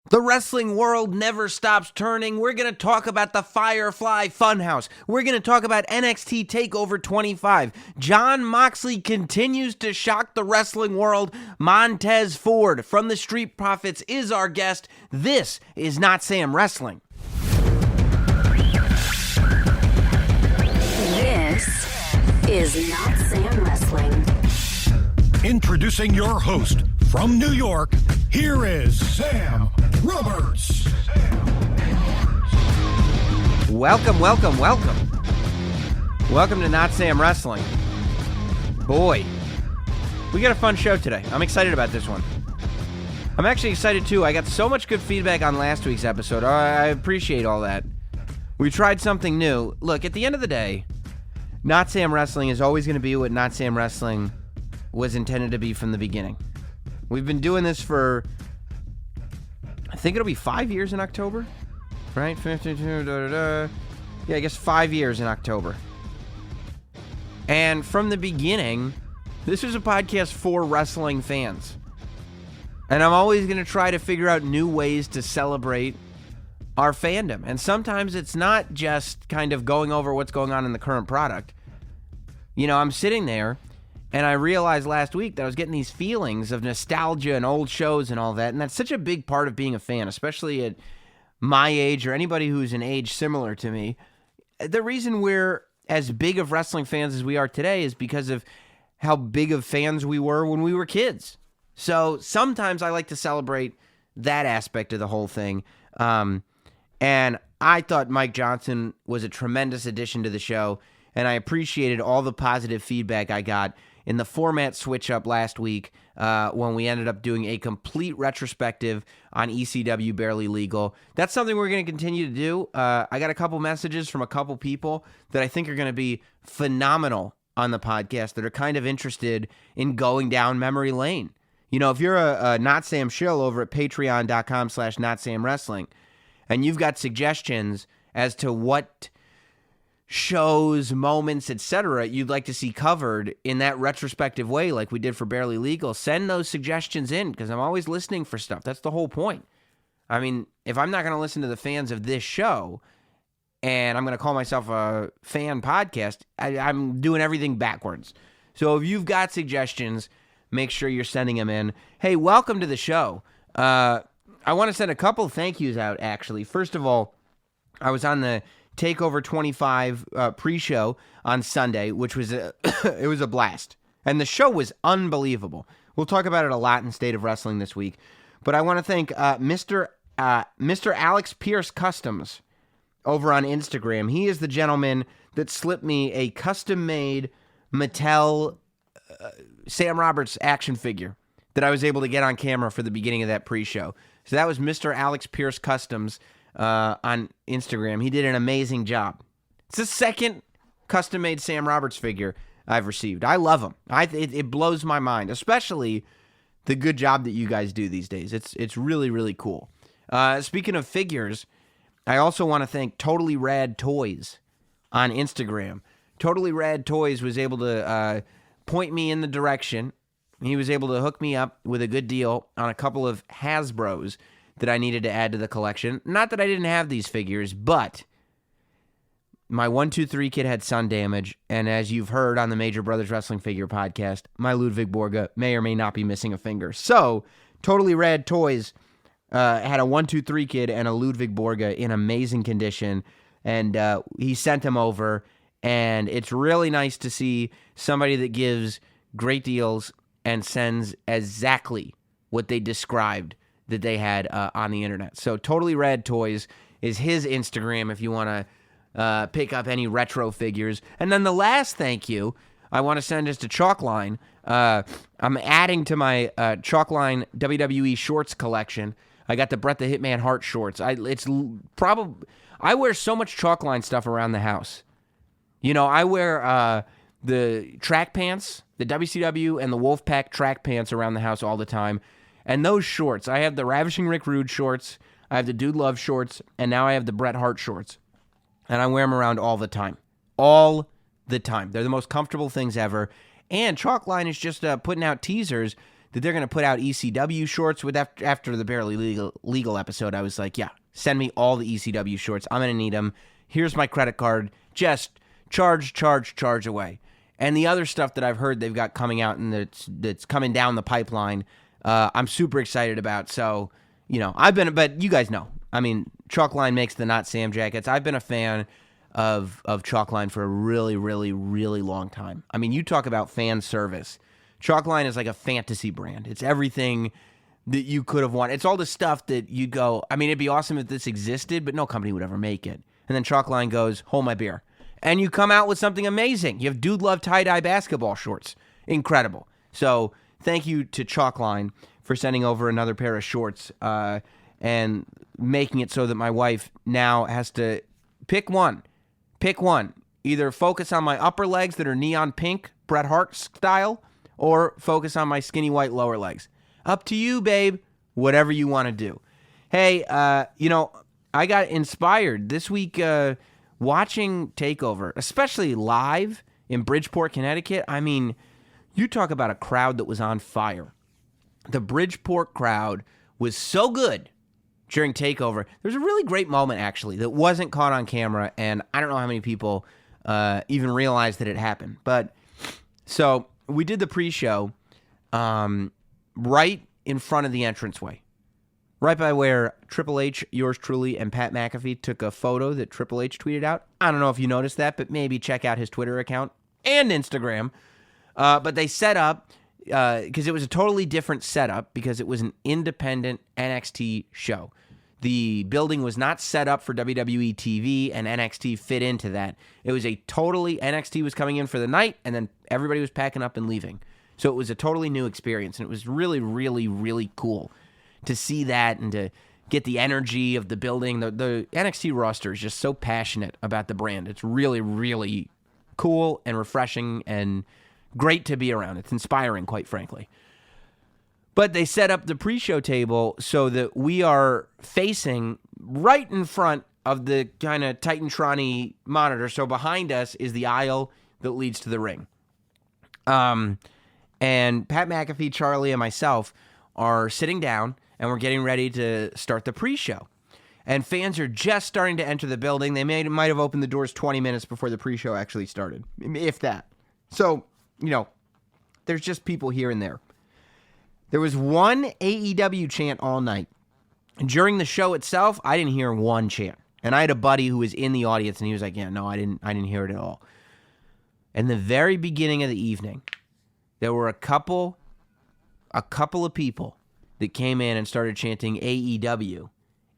The wrestling world never stops turning. We're going to talk about the Firefly Funhouse. We're going to talk about NXT Take Over 25. Jon Moxley continues to shock the wrestling world. Montez Ford from the Street Profits is our guest. This is Notsam Wrestling. This is Notsam Wrestling. Introducing your host from New York, here is Sam Roberts. Welcome. Welcome to Notsam Wrestling. Boy, we got a fun show today. I'm excited about this one. I'm actually excited too. I got so much good feedback on last week's episode. I appreciate all that. We tried something new. Look, at the end of the day, Notsam Wrestling is always going to be what Notsam Wrestling was intended to be from the beginning. We've been doing this for, I think it'll be 5 years in October, right? 52, Yeah, I guess 5 years in October. And from the beginning, this was a podcast for wrestling fans. And I'm always going to try to figure out new ways to celebrate our fandom. And sometimes it's not just kind of going over what's going on in the current product. You know, I'm sitting there, and I realized last week that I was getting these feelings of nostalgia and old shows and all that. And that's such a big part of being a fan, especially at my age or anybody who's an age similar to me. The reason we're as big of wrestling fans as we are today is because of how big of fans we were when we were kids. So sometimes I like to celebrate that aspect of the whole thing. And I thought Mike Johnson was a tremendous addition to the show, and I appreciated all the positive feedback I got in the format switch up last week when we ended up doing a complete retrospective on ECW Barely Legal. That's something we're going to continue to do. I got a couple messages from a couple people that I think are going to be phenomenal on the podcast that are kind of interested in going down memory lane. You know, if you're a Notsam shill over at patreon.com/NotsamWrestling and you've got suggestions as to what shows, moments, etc. you'd like to see covered in that retrospective way like we did for Barely Legal, send those suggestions in because I'm always listening for stuff. That's the whole point. I mean, if I'm not going to listen to the fans of this show and I'm going to call myself a fan podcast, I'm doing everything backwards. So if you've got suggestions, make sure you're sending them in. Hey, welcome to the show. I want to send a couple thank yous out, actually. First of all, I was on the Takeover 25 pre-show on Sunday, which was it was a blast. And the show was unbelievable. We'll talk about it a lot in State of Wrestling this week. But I want to thank Mr. Alex Pierce Customs over on Instagram. He is the gentleman that slipped me a custom-made Mattel Sam Roberts action figure that I was able to get on camera for the beginning of that pre-show. So that was Mr. Alex Pierce Customs on Instagram. He did an amazing job. It's the second custom-made Sam Roberts figure I've received. I love them. It blows my mind, especially the good job that you guys do these days. It's really, really cool. Speaking of figures, I also want to thank Totally Rad Toys on Instagram. Totally Rad Toys was able to point me in the direction. He was able to hook me up with a good deal on a couple of Hasbros that I needed to add to the collection. Not that I didn't have these figures, but my 1-2-3 kid had sun damage, and as you've heard on the Major Brothers Wrestling Figure podcast, my Ludwig Borga may or may not be missing a finger. So, Totally Rad Toys had a 1-2-3 kid and a Ludwig Borga in amazing condition, and he sent them over, and it's really nice to see somebody that gives great deals and sends exactly what they described that they had on the internet. So Totally Rad Toys is his Instagram if you want to pick up any retro figures. And then the last thank you I want to send is to Chalkline. I'm adding to my Chalkline WWE shorts collection. I got the Bret the Hitman Hart shorts. I wear so much Chalkline stuff around the house. You know, I wear the track pants, the WCW and the Wolfpack track pants around the house all the time. And those shorts, I have the Ravishing Rick Rude shorts, I have the Dude Love shorts, and now I have the Bret Hart shorts. And I wear them around all the time. All the time. They're the most comfortable things ever. And Chalkline is just putting out teasers that they're going to put out ECW shorts with after the Barely Legal episode. I was like, yeah, send me all the ECW shorts. I'm going to need them. Here's my credit card. Just charge away. And the other stuff that I've heard they've got coming out and that's coming down the pipeline, I'm super excited about. So, but you guys know. I mean, Chalkline makes the Notsam jackets. I've been a fan of Chalkline for a really, really, really long time. I mean, you talk about fan service. Chalkline is like a fantasy brand. It's everything that you could have wanted. It's all the stuff that you go, I mean, it'd be awesome if this existed, but no company would ever make it. And then Chalkline goes, hold my beer. And you come out with something amazing. You have Dude Love tie-dye basketball shorts. Incredible. So thank you to Chalkline for sending over another pair of shorts and making it so that my wife now has to pick one. Pick one. Either focus on my upper legs that are neon pink, Bret Hart style, or focus on my skinny white lower legs. Up to you, babe. Whatever you want to do. Hey, I got inspired this week watching TakeOver, especially live in Bridgeport, Connecticut. I mean, you talk about a crowd that was on fire. The Bridgeport crowd was so good during TakeOver. There was a really great moment, actually, that wasn't caught on camera, and I don't know how many people even realized that it happened. But so we did the pre-show right in front of the entranceway. Right by where Triple H, yours truly, and Pat McAfee took a photo that Triple H tweeted out. I don't know if you noticed that, but maybe check out his Twitter account and Instagram. But they set up, because it was a totally different setup, because it was an independent NXT show. The building was not set up for WWE TV, and NXT fit into that. It was a totally, NXT was coming in for the night, and then everybody was packing up and leaving. So it was a totally new experience, and it was really, really, really cool to see that and to get the energy of the building. The NXT roster is just so passionate about the brand. It's really, really cool and refreshing and great to be around. It's inspiring, quite frankly. But they set up the pre-show table so that we are facing right in front of the kind of Titantron-y monitor. So behind us is the aisle that leads to the ring. And Pat McAfee, Charlie, and myself are sitting down, and we're getting ready to start the pre-show. And fans are just starting to enter the building. They might have opened the doors 20 minutes before the pre-show actually started, if that. So, there's just people here and there. There was one AEW chant all night. And during the show itself, I didn't hear one chant. And I had a buddy who was in the audience, and he was like, yeah, no, I didn't hear it at all. In the very beginning of the evening, there were a couple of people that came in and started chanting AEW.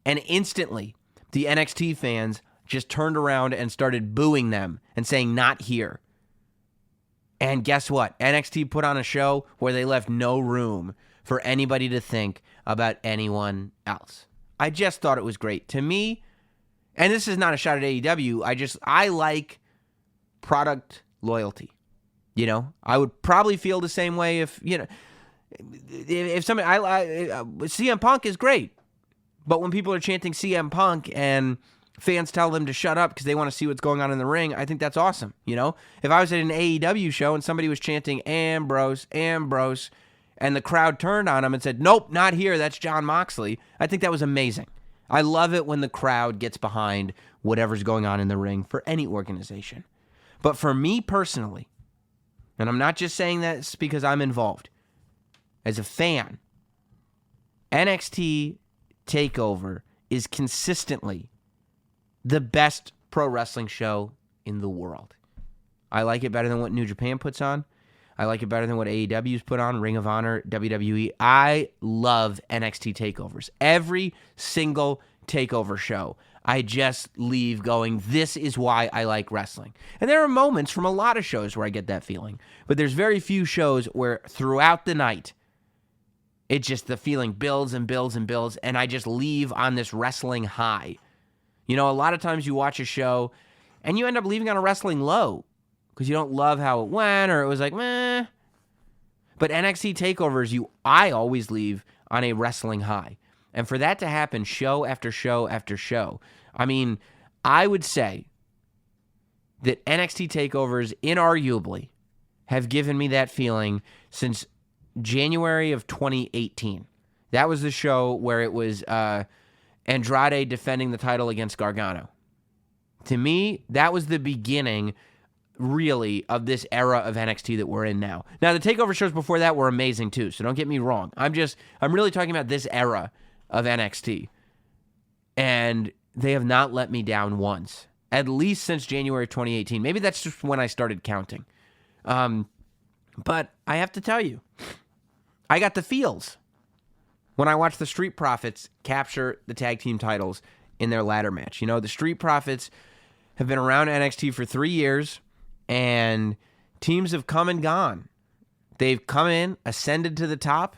And instantly, the NXT fans just turned around and started booing them and saying, not here. And guess what? NXT put on a show where they left no room for anybody to think about anyone else. I just thought it was great. To me, and this is not a shot at AEW, I like product loyalty. I would probably feel the same way if somebody, CM Punk is great, but when people are chanting CM Punk and fans tell them to shut up because they want to see what's going on in the ring, I think that's awesome. If I was at an AEW show and somebody was chanting Ambrose, and the crowd turned on him and said, nope, not here, that's Jon Moxley, I think that was amazing. I love it when the crowd gets behind whatever's going on in the ring for any organization. But for me personally, and I'm not just saying that because I'm involved, as a fan, NXT TakeOver is consistently the best pro wrestling show in the world. I like it better than what New Japan puts on. I like it better than what AEW's put on, Ring of Honor, WWE. I love NXT TakeOvers. Every single TakeOver show, I just leave going, this is why I like wrestling. And there are moments from a lot of shows where I get that feeling. But there's very few shows where throughout the night, it's just the feeling builds and builds and builds, and I just leave on this wrestling high. A lot of times you watch a show, and you end up leaving on a wrestling low because you don't love how it went, or it was like, meh. But NXT TakeOvers, I always leave on a wrestling high. And for that to happen show after show after show, I mean, I would say that NXT TakeOvers inarguably have given me that feeling since January of 2018. That was the show where it was Andrade defending the title against Gargano. To me, that was the beginning, really, of this era of NXT that we're in now. Now, the TakeOver shows before that were amazing, too, so don't get me wrong. I'm really talking about this era of NXT. And they have not let me down once, at least since January 2018. Maybe that's just when I started counting. But I have to tell you, I got the feels when I watched the Street Profits capture the tag team titles in their ladder match. You know, the Street Profits have been around NXT for 3 years, and teams have come and gone. They've come in, ascended to the top,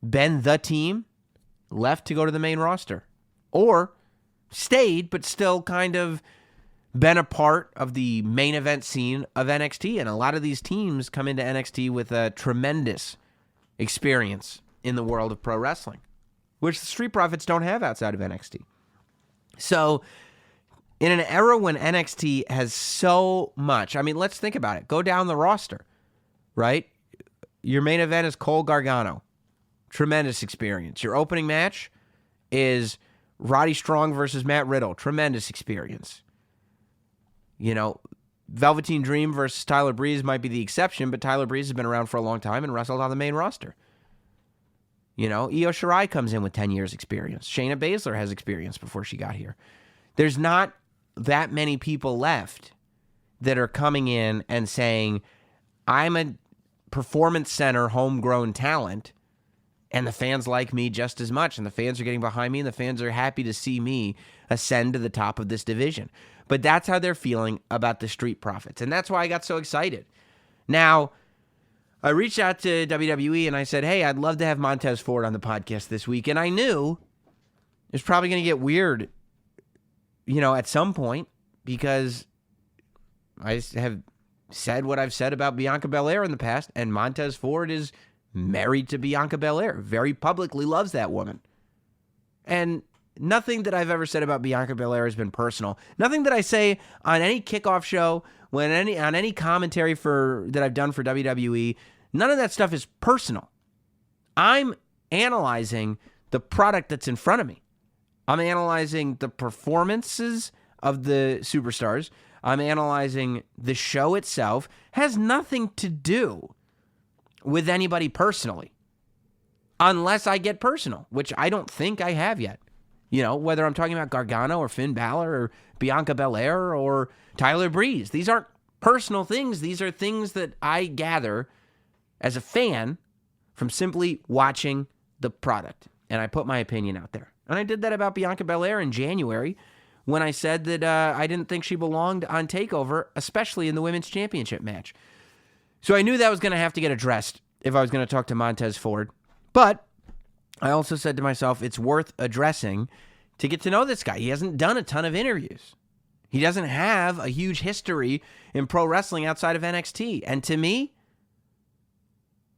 been the team, left to go to the main roster, or stayed but still kind of been a part of the main event scene of NXT. And a lot of these teams come into NXT with a tremendous experience in the world of pro wrestling, which the Street Profits don't have outside of NXT. So in an era when NXT has so much, I mean, let's think about it. Go down the roster, right? Your main event is Cole Gargano. Tremendous experience. Your opening match is Roddy Strong versus Matt Riddle. Tremendous experience. You know, Velveteen Dream versus Tyler Breeze might be the exception, but Tyler Breeze has been around for a long time and wrestled on the main roster. You know, Io Shirai comes in with 10 years experience. Shayna Baszler has experience before she got here. There's not that many people left that are coming in and saying, I'm a performance center homegrown talent, and the fans like me just as much, and the fans are getting behind me, and the fans are happy to see me ascend to the top of this division. But that's how they're feeling about the Street Profits, and that's why I got so excited. Now, I reached out to WWE, and I said, hey, I'd love to have Montez Ford on the podcast this week, and I knew it was probably going to get weird, you know, at some point, because I have said what I've said about Bianca Belair in the past, and Montez Ford is married to Bianca Belair, very publicly loves that woman. And nothing that I've ever said about Bianca Belair has been personal. Nothing that I say on any kickoff show, on any commentary that I've done for WWE, none of that stuff is personal. I'm analyzing the product that's in front of me. I'm analyzing the performances of the superstars. I'm analyzing the show itself. Has nothing to do with anybody personally, unless I get personal, which I don't think I have yet. You know, whether I'm talking about Gargano or Finn Balor or Bianca Belair or Tyler Breeze. These aren't personal things. These are things that I gather as a fan from simply watching the product. And I put my opinion out there. And I did that about Bianca Belair in January when I said that I didn't think she belonged on TakeOver, especially in the Women's Championship match. So I knew that was going to have to get addressed if I was going to talk to Montez Ford. But I also said to myself, it's worth addressing to get to know this guy. He hasn't done a ton of interviews. He doesn't have a huge history in pro wrestling outside of NXT. And to me,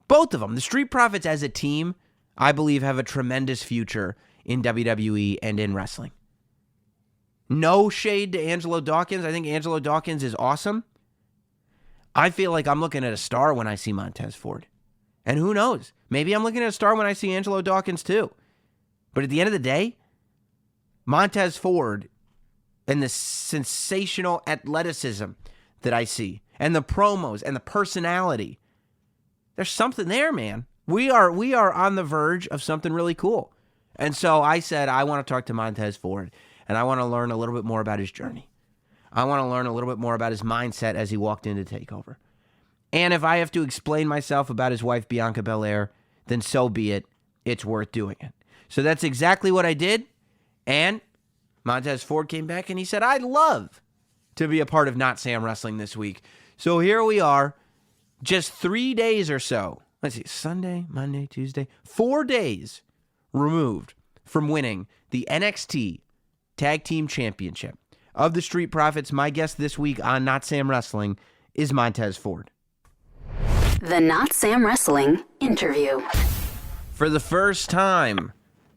both of them, the Street Profits as a team, I believe have a tremendous future in WWE and in wrestling. No shade to Angelo Dawkins. I think Angelo Dawkins is awesome. I feel like I'm looking at a star when I see Montez Ford. And who knows? Maybe I'm looking at a star when I see Angelo Dawkins too. But at the end of the day, Montez Ford and the sensational athleticism that I see, and the promos and the personality, there's something there, man. We are on the verge of something really cool. And so I said, I want to talk to Montez Ford, and I want to learn a little bit more about his journey. I want to learn a little bit more about his mindset as he walked into TakeOver. And if I have to explain myself about his wife, Bianca Belair, then so be it. It's worth doing it. So that's exactly what I did. And Montez Ford came back and he said, I'd love to be a part of Notsam Wrestling this week. So here we are, just 3 days or so. Let's see, Sunday, Monday, Tuesday, 4 days removed from winning the NXT Tag Team Championship. Of the Street Profits, my guest this week on Notsam Wrestling is Montez Ford. The Notsam Wrestling Interview. For the first time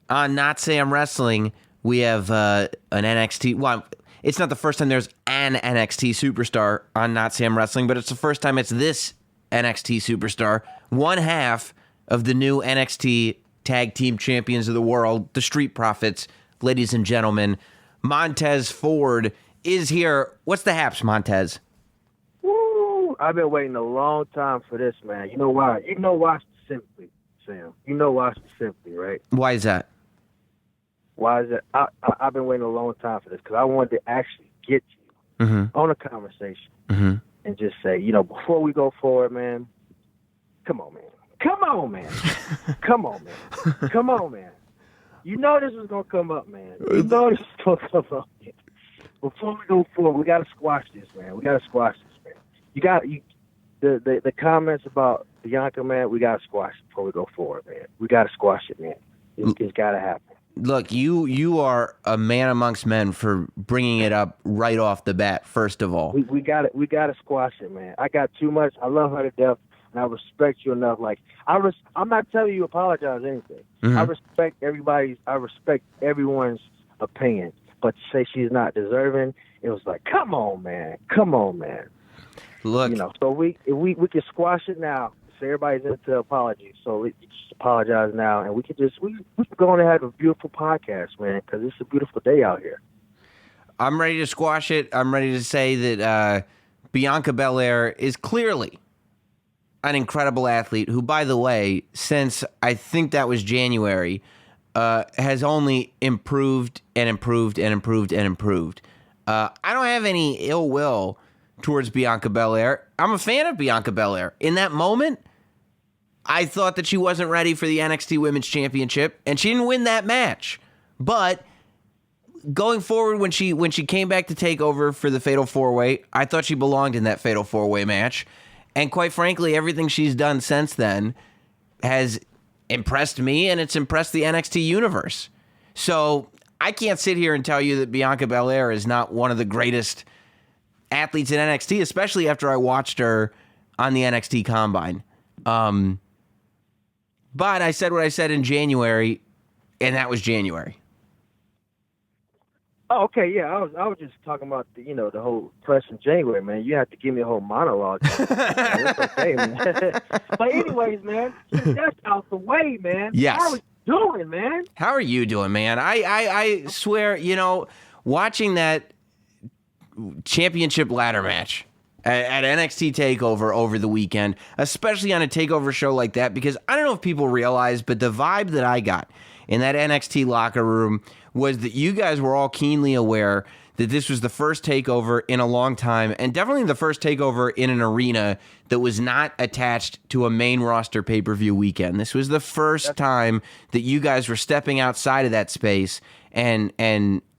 on Notsam Wrestling, we have an NXT... Well, it's not the first time there's an NXT superstar on Notsam Wrestling, but it's the first time it's this NXT superstar, one half of the new NXT Tag Team Champions of the World, the Street Profits, ladies and gentlemen. Montez Ford is here. What's the haps, Montez? Woo! I've been waiting a long time for this, man. You know why? You know why specifically, Sam? You know why specifically, right? Why is that? Why is it? I've been waiting a long time for this because I wanted to actually get you on a conversation and just say, before we go forward, man, come on, man. Come on, man. Come on, man. Come on, man. You know this is going to come up, man. You know this is going to come up, man. Before we go forward, we got to squash this, man. We got to squash this, man. The comments about Bianca, man, we got to squash it before we go forward, man. We got to squash it, man. It's got to happen. Look, you are a man amongst men for bringing it up right off the bat, first of all. We got to squash it, man. I got too much. I love her to death. And I respect you enough. Like I'm not telling you apologize or anything. I respect everyone's opinion. But to say she's not deserving, it was like, come on, man. Look, so we can squash it now. So everybody's into apologies. So we just apologize now, and we can go on and have a beautiful podcast, man. Because it's a beautiful day out here. I'm ready to squash it. I'm ready to say that Bianca Belair is clearly an incredible athlete who, by the way, since I think that was January, has only improved and improved and improved and improved. I don't have any ill will towards Bianca Belair. I'm a fan of Bianca Belair. In that moment, I thought that she wasn't ready for the NXT Women's Championship, and she didn't win that match. But going forward, when she came back to take over for the Fatal 4-Way, I thought she belonged in that Fatal 4-Way match. And quite frankly, everything she's done since then has impressed me, and it's impressed the NXT universe. So I can't sit here and tell you that Bianca Belair is not one of the greatest athletes in NXT, especially after I watched her on the NXT Combine. But I said what I said in January, and that was January. Oh, okay, yeah. I was just talking about the whole press in January, man. You have to give me a whole monologue. It's okay, man. But anyways, man, that's out the way, man. Yes. How are you doing, man? How are you doing, man? I swear, watching that championship ladder match at NXT TakeOver over the weekend, especially on a TakeOver show like that, because I don't know if people realize, but the vibe that I got in that NXT locker room was that you guys were all keenly aware that this was the first TakeOver in a long time, and definitely the first TakeOver in an arena that was not attached to a main roster pay-per-view weekend. This was the first time that you guys were stepping outside of that space and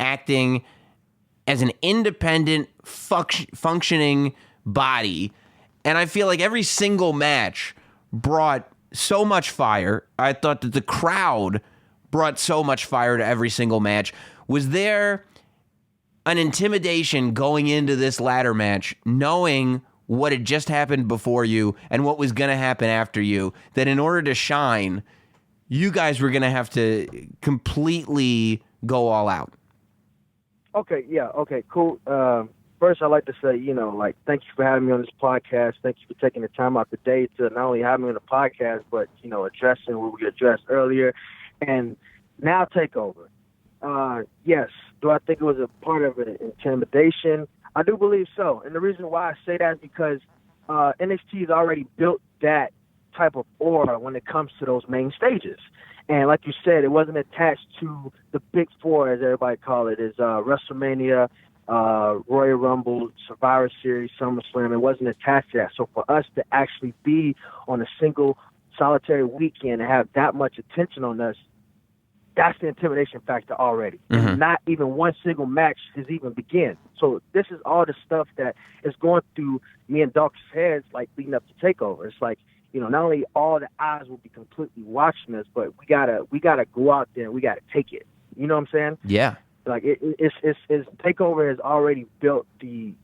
acting as an independent, functioning body. And I feel like every single match brought so much fire. I thought that the crowd brought so much fire to every single match. Was there an intimidation going into this ladder match, knowing what had just happened before you and what was going to happen after you, that in order to shine, you guys were going to have to completely go all out? Okay, yeah, okay, cool. First, I'd like to say, thank you for having me on this podcast. Thank you for taking the time out today to not only have me on the podcast, but, addressing what we addressed earlier. And now TakeOver. Yes. Do I think it was a part of an intimidation? I do believe so. And the reason why I say that is because NXT has already built that type of aura when it comes to those main stages. And like you said, it wasn't attached to the Big Four, as everybody call it, is WrestleMania, Royal Rumble, Survivor Series, SummerSlam. It wasn't attached to that. So for us to actually be on a single solitary weekend and have that much attention on us, that's the intimidation factor already. And not even one single match has even begun. So this is all the stuff that is going through me and Doc's heads, like leading up to TakeOver. It's like, not only all the eyes will be completely watching us, but we gotta go out there and we gotta take it. You know what I'm saying? Yeah. Like it's TakeOver has already built the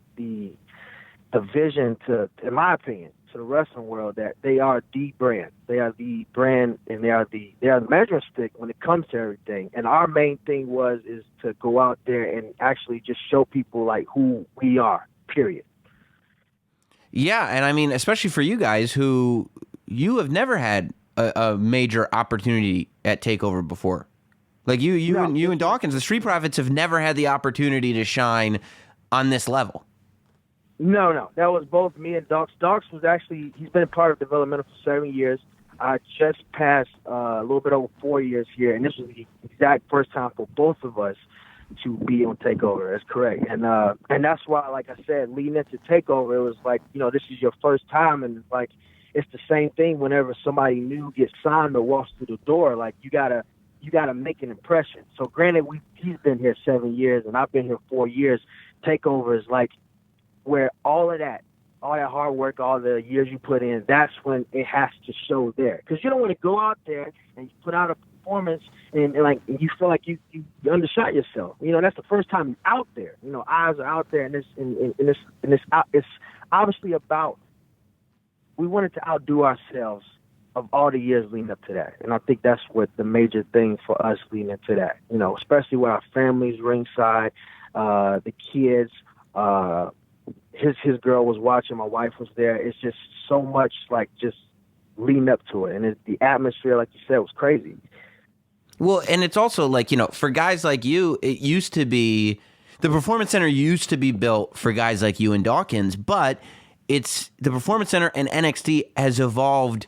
vision to, in my opinion, to the wrestling world, that they are the brand. They are the brand, and they are the measuring stick when it comes to everything. And our main thing is to go out there and actually just show people like who we are. Period. Yeah, and I mean, especially for you guys who you have never had a major opportunity at TakeOver before. Like you and Dawkins, the Street Profits have never had the opportunity to shine on this level. No, that was both me and Docs. Docs was actually, he's been part of developmental for 7 years. I just passed a little bit over 4 years here, and this was the exact first time for both of us to be on TakeOver. That's correct. And that's why, like I said, leading into TakeOver, it was like, this is your first time, and like it's the same thing whenever somebody new gets signed or walks through the door. Like you gotta make an impression. So granted, he's been here 7 years, and I've been here 4 years. TakeOver is like where all that hard work, all the years you put in, that's when it has to show there. Because you don't want to go out there and you put out a performance and you feel like you undershot yourself. That's the first time you're out there. Eyes are out there, and it's obviously about, we wanted to outdo ourselves of all the years leading up to that. And I think that's what the major thing for us leading into that, especially with our families ringside, the kids, his girl was watching, my wife was there. It's just so much like just leading up to it. And the atmosphere, like you said, was crazy. Well, and it's also like, for guys like you, it used to be, the Performance Center used to be built for guys like you and Dawkins, but it's, the Performance Center and NXT has evolved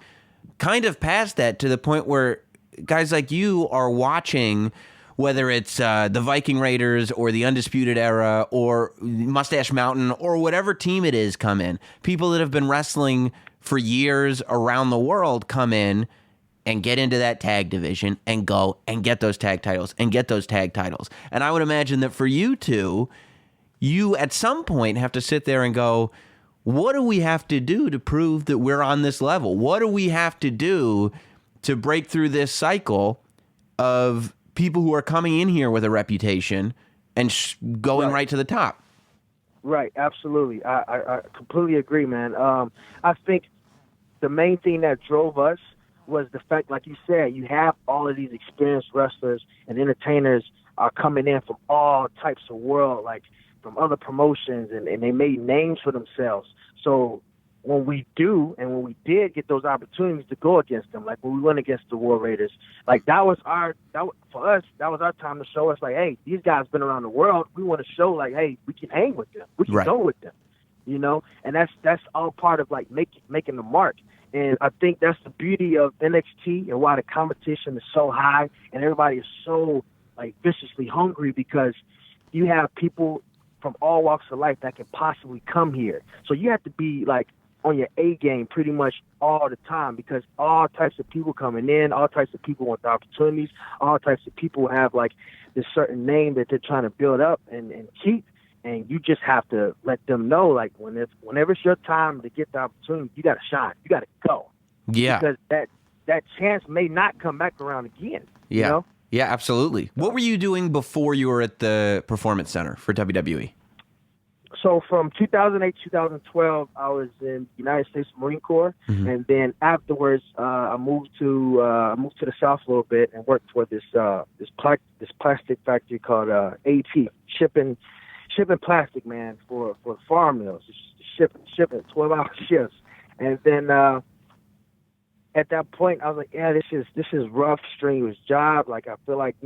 kind of past that to the point where guys like you are watching, whether it's the Viking Raiders or the Undisputed Era or Mustache Mountain or whatever team it is come in. People that have been wrestling for years around the world come in and get into that tag division and go and get those tag titles and get those tag titles. And I would imagine that for you two, you at some point have to sit there and go, what do we have to do to prove that we're on this level? What do we have to do to break through this cycle of people who are coming in here with a reputation and going right to the top? Right, absolutely. I completely agree, man. I think the main thing that drove us was the fact, like you said, you have all of these experienced wrestlers and entertainers are coming in from all types of world, like from other promotions, and they made names for themselves. So when we did get those opportunities to go against them, like when we went against the War Raiders, like for us, that was our time to show us, like, hey, these guys been around the world. We want to show, like, hey, we can hang with them. We can go with them, and that's all part of like making the mark. And I think that's the beauty of NXT and why the competition is so high and everybody is so like viciously hungry, because you have people from all walks of life that can possibly come here. So you have to be like on your A game pretty much all the time, because all types of people coming in, all types of people want the opportunities, all types of people have like this certain name that they're trying to build up and keep. And you just have to let them know, like, whenever it's your time to get the opportunity, you got to shine. You got to go. Yeah. Because that chance may not come back around again. Yeah. Yeah, absolutely. What were you doing before you were at the Performance Center for WWE? So from 2008, 2012, I was in the United States Marine Corps, and then afterwards, I moved to the South a little bit and worked for this plastic factory called AT, shipping plastic, man, for farm mills, shipping 12-hour shifts. And then at that point, I was like, yeah, this is rough, strenuous job. Like, I feel like,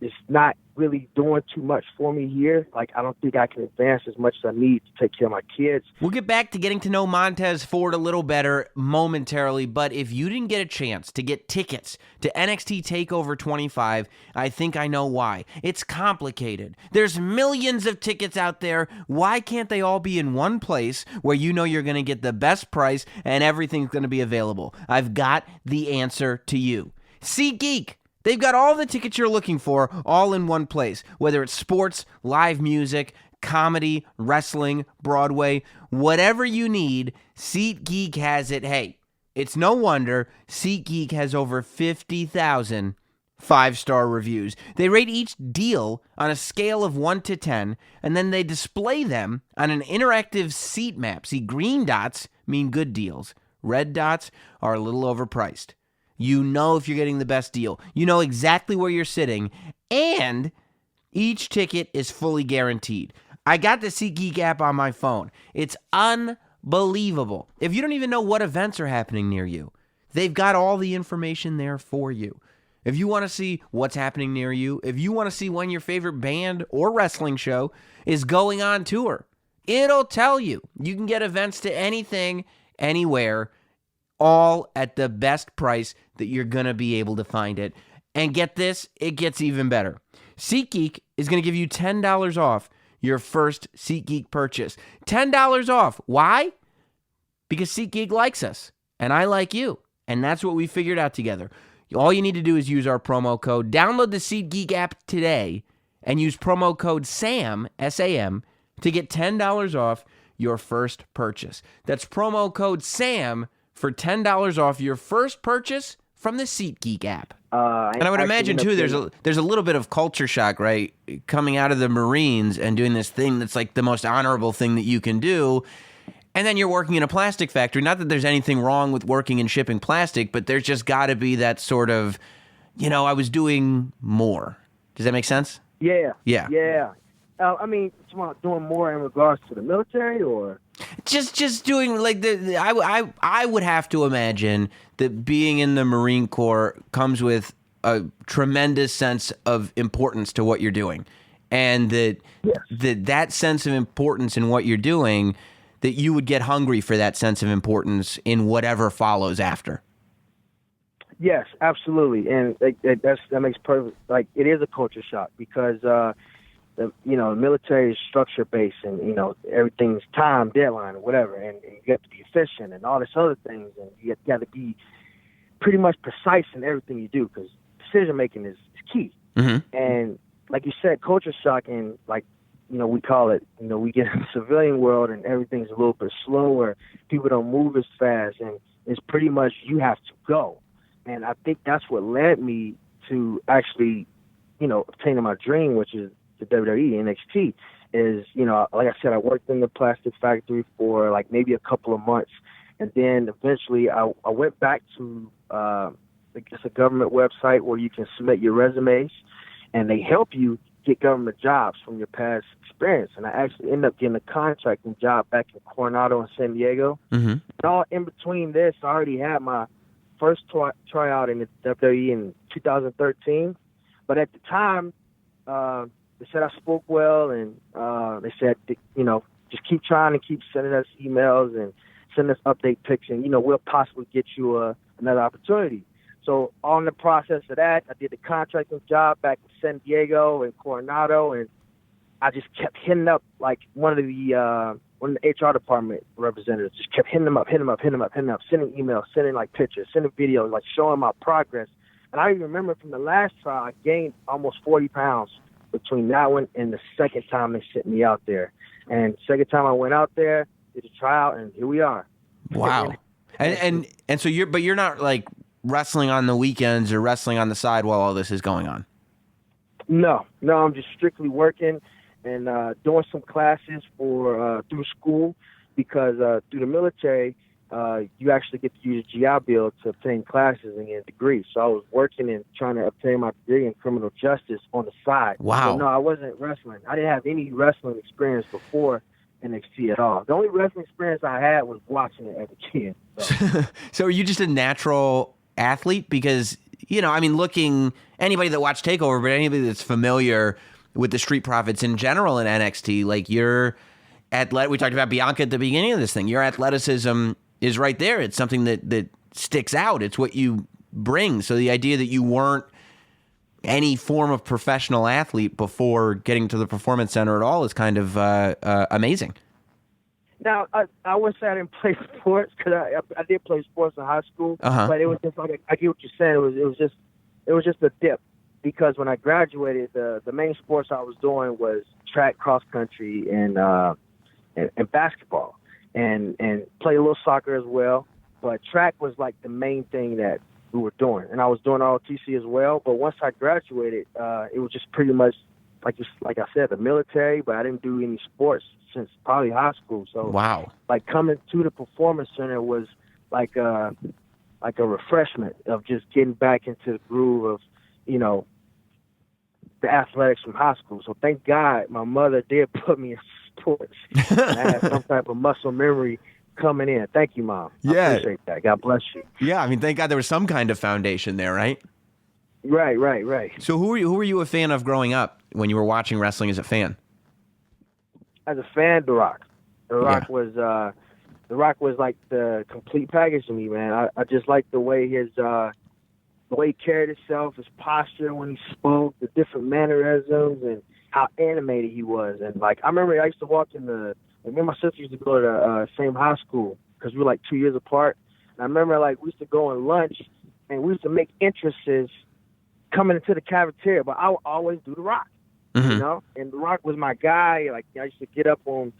it's not really doing too much for me here. Like, I don't think I can advance as much as I need to take care of my kids. We'll get back to getting to know Montez Ford a little better momentarily, but if you didn't get a chance to get tickets to NXT TakeOver 25, I think I know why. It's complicated. There's millions of tickets out there. Why can't they all be in one place where you know you're going to get the best price and everything's going to be available? I've got the answer to you. SeatGeek. They've got all the tickets you're looking for all in one place, whether it's sports, live music, comedy, wrestling, Broadway, whatever you need, SeatGeek has it. Hey, it's no wonder SeatGeek has over 50,000 5-star reviews. They rate each deal on a scale of 1 to 10, and then they display them on an interactive seat map. See, green dots mean good deals. Red dots are a little overpriced. You know if you're getting the best deal. You know exactly where you're sitting, and each ticket is fully guaranteed. I got the SeatGeek app on my phone. It's unbelievable unbelievable. If you don't even know what events are happening near you, they've got all the information there for you. If you want to see what's happening near you, if you want to see when your favorite band or wrestling show is going on tour, it'll tell you. You can get events to anything, anywhere, all at the best price that you're going to be able to find it. And get this, it gets even better. SeatGeek is going to give you $10 off your first SeatGeek purchase. $10 off. Why? Because SeatGeek likes us, and I like you. And that's what we figured out together. All you need to do is use our promo code. Download the SeatGeek app today and use promo code SAM, S-A-M, to get $10 off your first purchase. That's promo code SAM for $10 off your first purchase from the SeatGeek app. And I would imagine, too, there's a little bit of culture shock, right? Coming out of the Marines and doing this thing that's like the most honorable thing that you can do. And then you're working in a plastic factory. Not that there's anything wrong with working and shipping plastic, but there's just got to be that sort of, I was doing more. Does that make sense? Yeah. Yeah. I mean, doing more in regards to the military, or just doing like I would have to imagine that being in the Marine Corps comes with a tremendous sense of importance to what you're doing, and that sense of importance in what you're doing, that you would get hungry for that sense of importance in whatever follows after. Yes, absolutely, and that makes perfect. Like, it is a culture shock because the military is structure based, and everything's time, deadline, or whatever, and you have to be efficient and all this other things, and you got to be pretty much precise in everything you do because decision making is key. Mm-hmm. And like you said, culture shock, and we call it, we get in the civilian world and everything's a little bit slower. People don't move as fast, and it's pretty much you have to go. And I think that's what led me to actually, obtaining my dream, which is the WWE, NXT, is, like I said, I worked in the plastic factory for like maybe a couple of months. And then eventually I went back to, I guess, a government website where you can submit your resumes, and they help you get government jobs from your past experience. And I actually ended up getting a contracting job back in Coronado and San Diego. Mm-hmm. And all in between this, I already had my first tryout in the WWE in 2013. But at the time, they said I spoke well, and they said, just keep trying and keep sending us emails and send us update pics, and, we'll possibly get you another opportunity. So on the process of that, I did the contracting job back in San Diego and Coronado, and I just kept hitting up, like, one of the HR department representatives, just kept hitting them up, sending emails, sending, like, pictures, sending videos, like, showing my progress. And I even remember from the last trial, I gained almost 40 pounds between that one and the second time they sent me out there. And second time I went out there, did a tryout, and here we are. Wow. And so you're not like wrestling on the weekends or wrestling on the side while all this is going on? No, I'm just strictly working and doing some classes for through school, because through the military, you actually get to use a GI Bill to obtain classes and get a degree. So I was working and trying to obtain my degree in criminal justice on the side. Wow. So no, I wasn't wrestling. I didn't have any wrestling experience before NXT at all. The only wrestling experience I had was watching it as a kid. So, so are you just a natural athlete? Because, looking, anybody that watched TakeOver, but anybody that's familiar with the Street Profits in general in NXT, like, your we talked about Bianca at the beginning of this thing. Your athleticism is right there. It's something that sticks out. It's what you bring. So the idea that you weren't any form of professional athlete before getting to the Performance Center at all is kind of amazing. Now, I would say I didn't play sports, because I did play sports in high school, but it was just like, I get what you're saying. It was just a dip, because when I graduated, the main sports I was doing was track, cross country, and basketball, and play a little soccer as well. But track was like the main thing that we were doing, and I was doing ROTC as well. But once I graduated, it was just pretty much like I said, the military. But I didn't do any sports since probably high school. So wow, like coming to the Performance Center was like a refreshment of just getting back into the groove of, the athletics from high school. So thank God my mother did put me in sports. I had some type of muscle memory coming in. Thank you, Mom. Yeah. I appreciate that. God bless you. Yeah, I mean, thank God there was some kind of foundation there, right? Right. So who were you a fan of growing up when you were watching wrestling as a fan? As a fan, The Rock. The Rock was like the complete package to me, man. I just like the way the way he carried himself, his posture when he spoke, the different mannerisms, and how animated he was. And like, I remember I used to walk me and my sister used to go to the same high school because we were like 2 years apart. And I remember like we used to go on lunch and we used to make entrances coming into the cafeteria, but I would always do The Rock, Mm-hmm. you know? And The Rock was my guy. Like, I used to get up on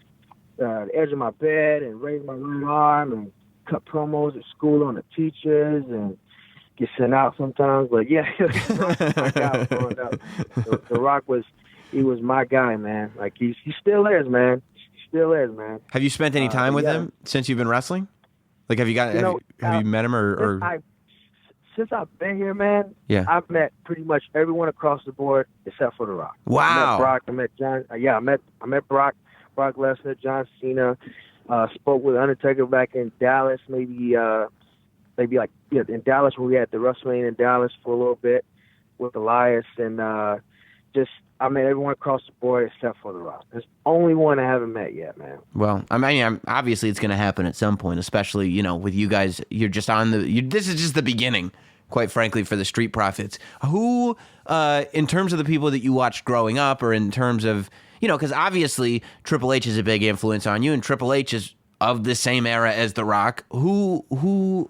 the edge of my bed and raise my right arm and cut promos at school on the teachers and get sent out sometimes. But yeah, my guy growing up. The Rock was my guy, man. Like he still is, man. He still is, man. Have you spent any time with him since you've been wrestling? Like, have you met him or? Since I've been here, man, Yeah. I've met pretty much everyone across the board except for The Rock. Wow. I met Brock. I met John. I met Brock Lesnar, John Cena. Spoke with Undertaker back in Dallas, maybe in Dallas when we had the WrestleMania in Dallas for a little bit with Elias, and I met everyone across the board except for The Rock. There's only one I haven't met yet, man. Well, I mean, obviously it's going to happen at some point, especially, with you guys. You're just this is just the beginning, quite frankly, for the Street Profits. Who, in terms of the people that you watched growing up, or in terms of, because obviously Triple H is a big influence on you, and Triple H is of the same era as The Rock. Who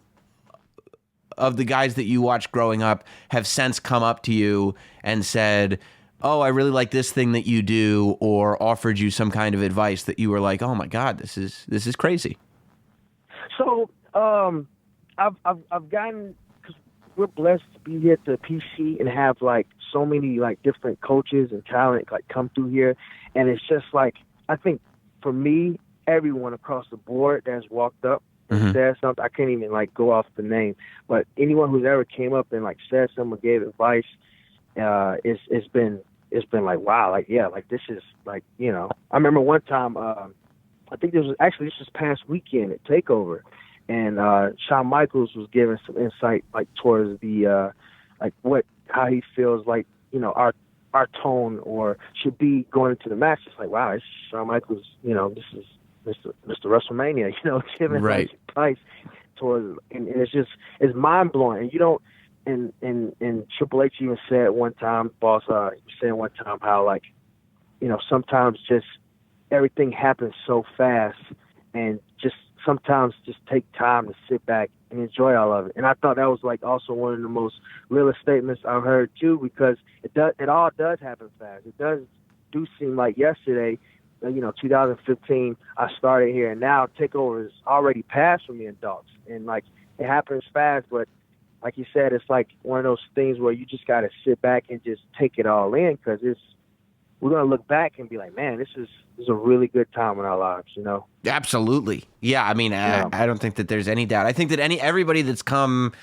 of the guys that you watched growing up have since come up to you and said, oh, I really like this thing that you do, or offered you some kind of advice that you were like, oh my God, this is crazy? So, I've gotten, because we're blessed to be here at the PC and have like so many like different coaches and talent like come through here, and it's just like, I think for me, everyone across the board that's walked up and said something, I can't even like go off the name, but anyone who's ever came up and like said something or gave advice, it's been like, wow, like, yeah, like this is like, I remember one time, I think this was past weekend at TakeOver, and Shawn Michaels was giving some insight like towards the how he feels like, our tone or should be going into the match. It's like, wow, it's Shawn Michaels, this is Mr. WrestleMania, giving right. like advice towards, and it's mind blowing. And you don't, and Triple H even said one time, boss, he was saying one time how like, sometimes just everything happens so fast, and just sometimes just take time to sit back and enjoy all of it. And I thought that was like also one of the most realest statements I've heard too, because it all does happen fast. It do seem like yesterday, 2015, I started here, and now TakeOver is already passed for me in adults, and like it happens fast, but like you said, it's like one of those things where you just got to sit back and just take it all in, because we're going to look back and be like, man, this is a really good time in our lives, Absolutely. Yeah, I mean, I don't think that there's any doubt. I think that everybody that's come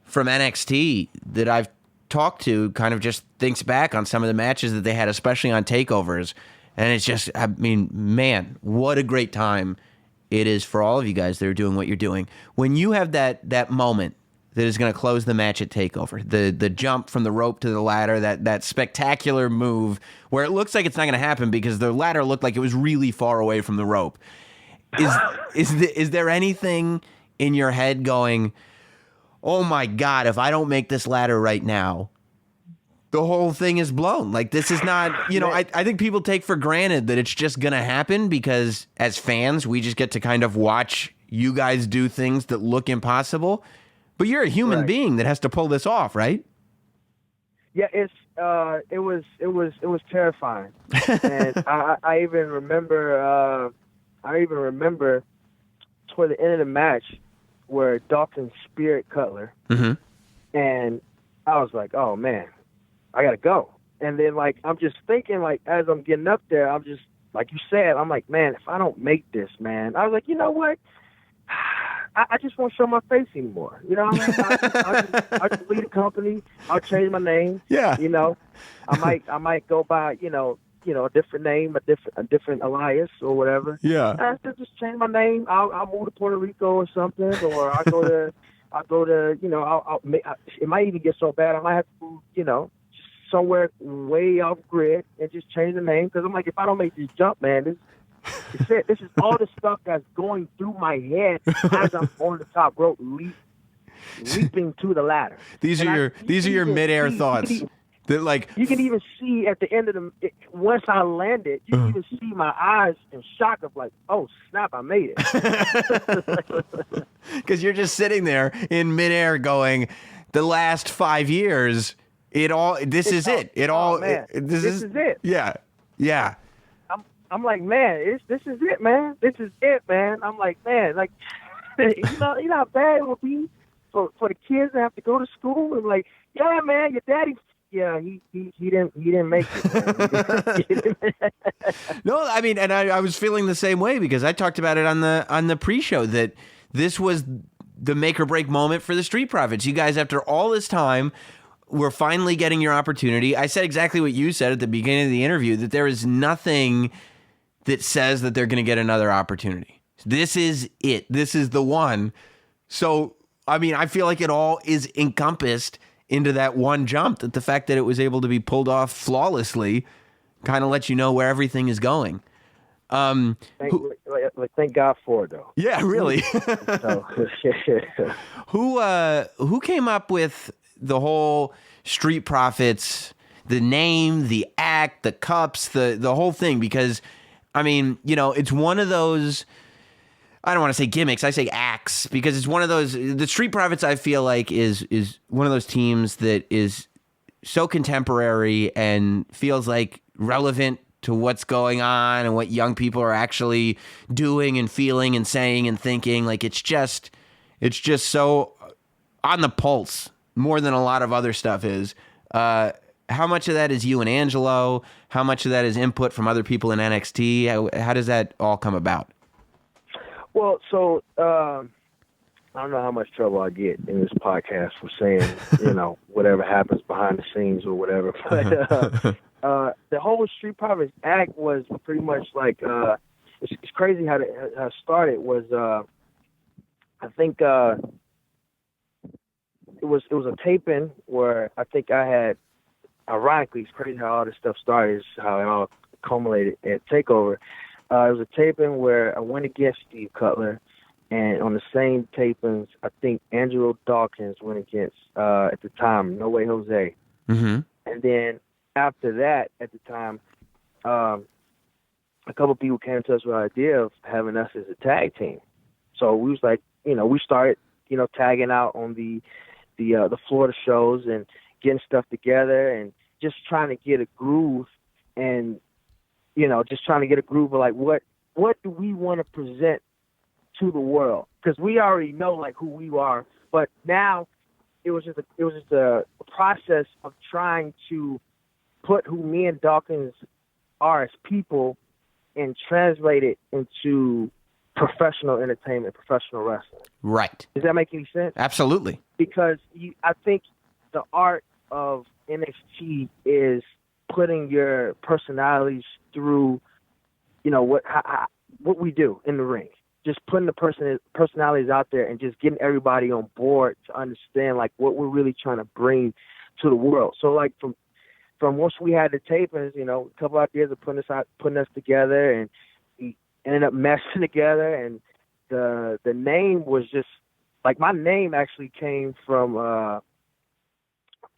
from NXT that I've talked to kind of just thinks back on some of the matches that they had, especially on takeovers, and it's just, I mean, man, what a great time it is for all of you guys that are doing what you're doing. When you have that moment that is going to close the match at TakeOver, the jump from the rope to the ladder, that spectacular move where it looks like it's not going to happen because the ladder looked like it was really far away from the rope. Is there anything in your head going, oh my God, if I don't make this ladder right now, the whole thing is blown? Like, this is not, I think people take for granted that it's just going to happen because as fans, we just get to kind of watch you guys do things that look impossible. But you're a human being that has to pull this off, right? Yeah, it was terrifying, and I even remember toward the end of the match where Dalton speared Cutler, and I was like, oh man, I gotta go. And then like I'm just thinking, like as I'm getting up there, I'm just like you said, I'm like, man, if I don't make this, man, I was like, you know what? I just won't show my face anymore. You know what I mean? I'll just leave the company. I'll change my name. Yeah. I might go by, a different name, a different alias or whatever. Yeah. And I said, just change my name. I'll move to Puerto Rico or something, or I'll go to, it might even get so bad I might have to move, somewhere way off grid and just change the name. Because I'm like, if I don't make this jump, man, this is all the stuff that's going through my head as I'm on the top rope, leaping to the ladder. These are your midair thoughts. That like you can even see at the end of once I landed, you can even see my eyes in shock of like, oh snap, I made it. Because you're just sitting there in midair going, the last 5 years, this is it. This is it. Yeah. I'm like, man, this is it, man. This is it, man. I'm like, man, like, you know how bad it would be for the kids to have to go to school and like, yeah, man, your daddy. Yeah, he didn't make it. No, I mean, and I was feeling the same way because I talked about it on the pre-show that this was the make or break moment for the Street Profits. You guys, after all this time, were finally getting your opportunity. I said exactly what you said at the beginning of the interview, that there is nothing that says that they're going to get another opportunity. This is it. This is the one. So, I mean, I feel like it all is encompassed into that one jump, that the fact that it was able to be pulled off flawlessly kind of lets you know where everything is going. Thank God for it, though. Yeah, really. Who came up with the whole Street Profits, the name, the act, the cups, the whole thing? Because, I mean, it's one of those, I don't want to say gimmicks, I say acts, because it's one of those, the Street Profits I feel like is one of those teams that is so contemporary and feels like relevant to what's going on and what young people are actually doing and feeling and saying and thinking. Like it's just so on the pulse more than a lot of other stuff is. How much of that is you and Angelo? How much of that is input from other people in NXT? How does that all come about? Well, so I don't know how much trouble I get in this podcast for saying, whatever happens behind the scenes or whatever. But the whole Street Profits act was pretty much like it's crazy how it started. Was I think it was a taping where I think I had. Ironically, it's crazy how all this stuff started. Is how it all culminated at Takeover. It was a taping where I went against Steve Cutler, and on the same tapings, I think Angelo Dawkins went against, at the time, No Way Jose. Mm-hmm. And then after that, at the time, a couple people came to us with the idea of having us as a tag team. So we was like, we started, tagging out on the Florida shows and getting stuff together and just trying to get a groove and just trying to get a groove of like what do we want to present to the world? Because we already know like who we are, but now it was just a process of trying to put who me and Dawkins are as people and translate it into professional entertainment, professional wrestling. Right. Does that make any sense? Absolutely. Because I think the art of NXT is putting your personalities through, what we do in the ring. Just putting the personalities out there and just getting everybody on board to understand like what we're really trying to bring to the world. So like from once we had the tapings, a couple of years of putting us together, and we ended up meshing together, and the name was just like my name actually came from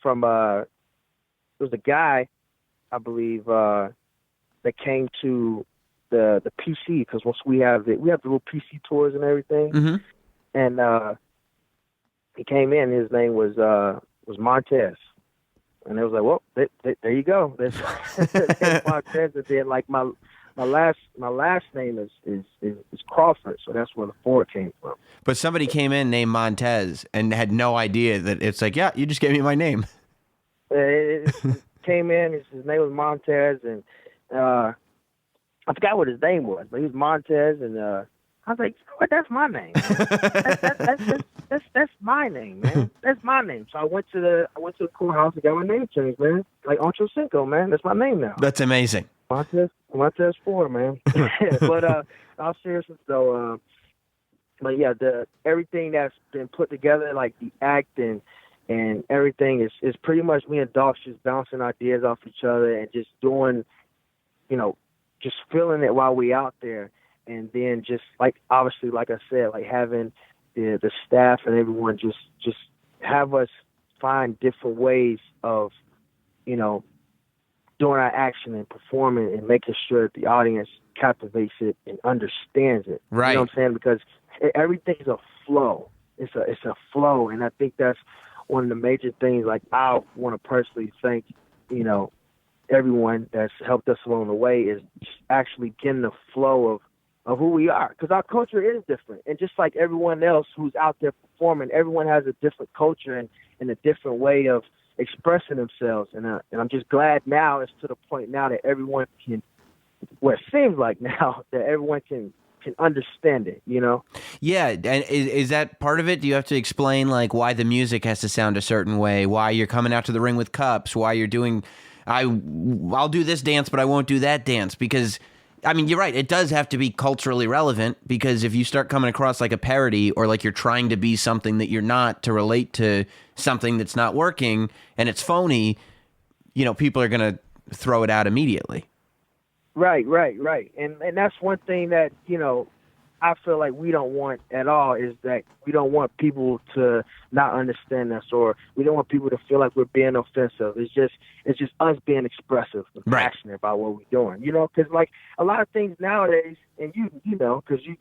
it was a guy, I believe, that came to the PC, because once we have the little PC tours and everything, mm-hmm. and he came in. His name was Montez, and it was like, well, there you go. There's Montez. And then like my last name is Crawford, so that's where the Ford came from. But somebody came in named Montez and had no idea that it's like, yeah, you just gave me my name. It came in. His name was Montez, and I forgot what his name was, but he was Montez, and I was like, what? That's my name. That's my name, man. That's my name. So I went to the courthouse and got my name changed, man. Like Ocho Cinco, man. That's my name now. That's amazing. Montez Ford, man. But all seriousness though, but yeah, everything that's been put together, like the acting and everything, is pretty much me and Doc just bouncing ideas off each other and just doing, just feeling it while we out there, and then just like obviously, like I said, like having the staff and everyone just have us find different ways of, doing our action and performing and making sure that the audience captivates it and understands it. Right. You know what I'm saying? Because everything's a flow. It's a flow, and I think that's one of the major things. Like, I want to personally thank, everyone that's helped us along the way, is just actually getting the flow of who we are, because our culture is different. And just like everyone else who's out there performing, everyone has a different culture and a different way of expressing themselves. And I'm just glad now it's to the point now that everyone can, well, it seems like now that everyone can understand it, Yeah, and is that part of it? Do you have to explain like why the music has to sound a certain way, why you're coming out to the ring with cups, why you're doing, I'll do this dance, but I won't do that dance? Because, I mean, you're right, it does have to be culturally relevant, because if you start coming across like a parody or like you're trying to be something that you're not to relate to something that's not working and it's phony, people are going to throw it out immediately. Right. And that's one thing that, I feel like we don't want at all, is that we don't want people to not understand us, or we don't want people to feel like we're being offensive. It's just us being expressive and passionate about what we're doing, because like a lot of things nowadays, and because you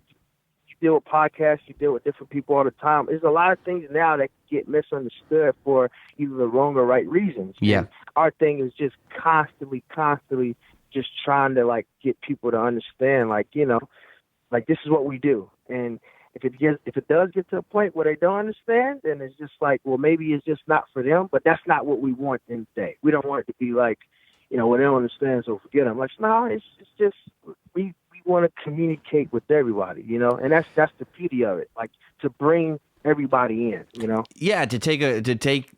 deal with podcasts, you deal with different people all the time. There's a lot of things now that get misunderstood for either the wrong or right reasons. Yeah. And our thing is just constantly just trying to like get people to understand, like, like this is what we do. And if it does get to a point where they don't understand, then it's just like, well, maybe it's just not for them. But that's not what we want in the day. We don't want it to be like, well, they don't understand, so forget them. Like, no, it's just we want to communicate with everybody, and that's the beauty of it, like to bring everybody in, Yeah, to take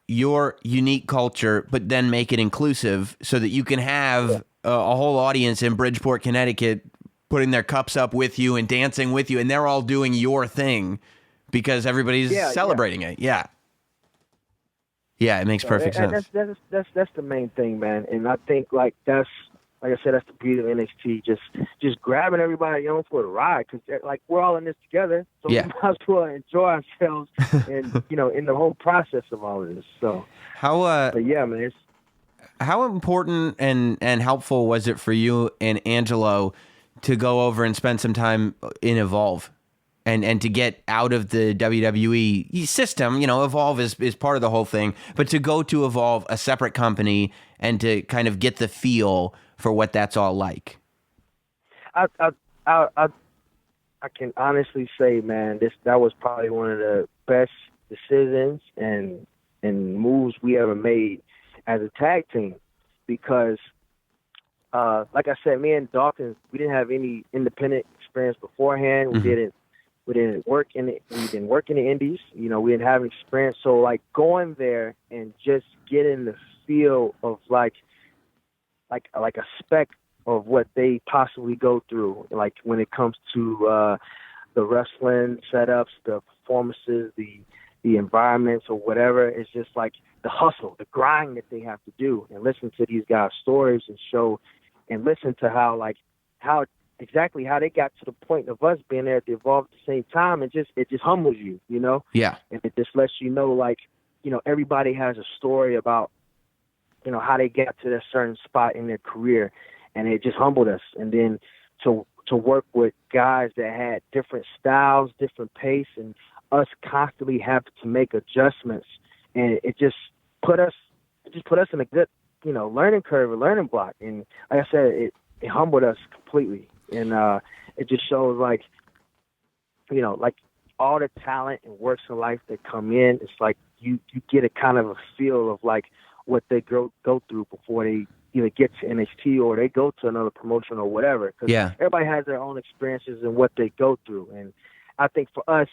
your unique culture, but then make it inclusive so that you can have a whole audience in Bridgeport, Connecticut, putting their cups up with you and dancing with you, and they're all doing your thing because everybody's celebrating it. Yeah. Yeah, it makes perfect sense. That's the main thing, man. And I think like I said, that's the beauty of NXT. Just grabbing everybody on for the ride, because like we're all in this together, so we might as well enjoy ourselves and in the whole process of all of this. So but yeah, man. How important and helpful was it for you and Angelo to go over and spend some time in Evolve and to get out of the WWE system? Evolve is part of the whole thing, but to go to Evolve, a separate company, and to kind of get the feel for what that's all like. I can honestly say, man, that was probably one of the best decisions and moves we ever made as a tag team, because like I said, me and Dawkins, we didn't have any independent experience beforehand. We didn't work in it. We didn't work in the indies. We didn't have any experience. So like going there and just getting the feel of like a speck of what they possibly go through, like when it comes to the wrestling setups, the performances, the environments or whatever. It's just like the hustle, the grind that they have to do, and listen to these guys' stories and show and listen to how exactly how they got to the point of us being there at the Evolve at the same time. And it just humbles you, Yeah. And it just lets you know, like, everybody has a story about, how they got to that certain spot in their career, and it just humbled us. And then to work with guys that had different styles, different pace, and us constantly having to make adjustments, and it just put us in a good, learning curve, a learning block. And like I said, it humbled us completely. And it just shows like all the talent and works in life that come in, it's like you get a kind of a feel of like what they go through before they either get to NXT or they go to another promotion or whatever. Because everybody has their own experiences and what they go through. And I think for us,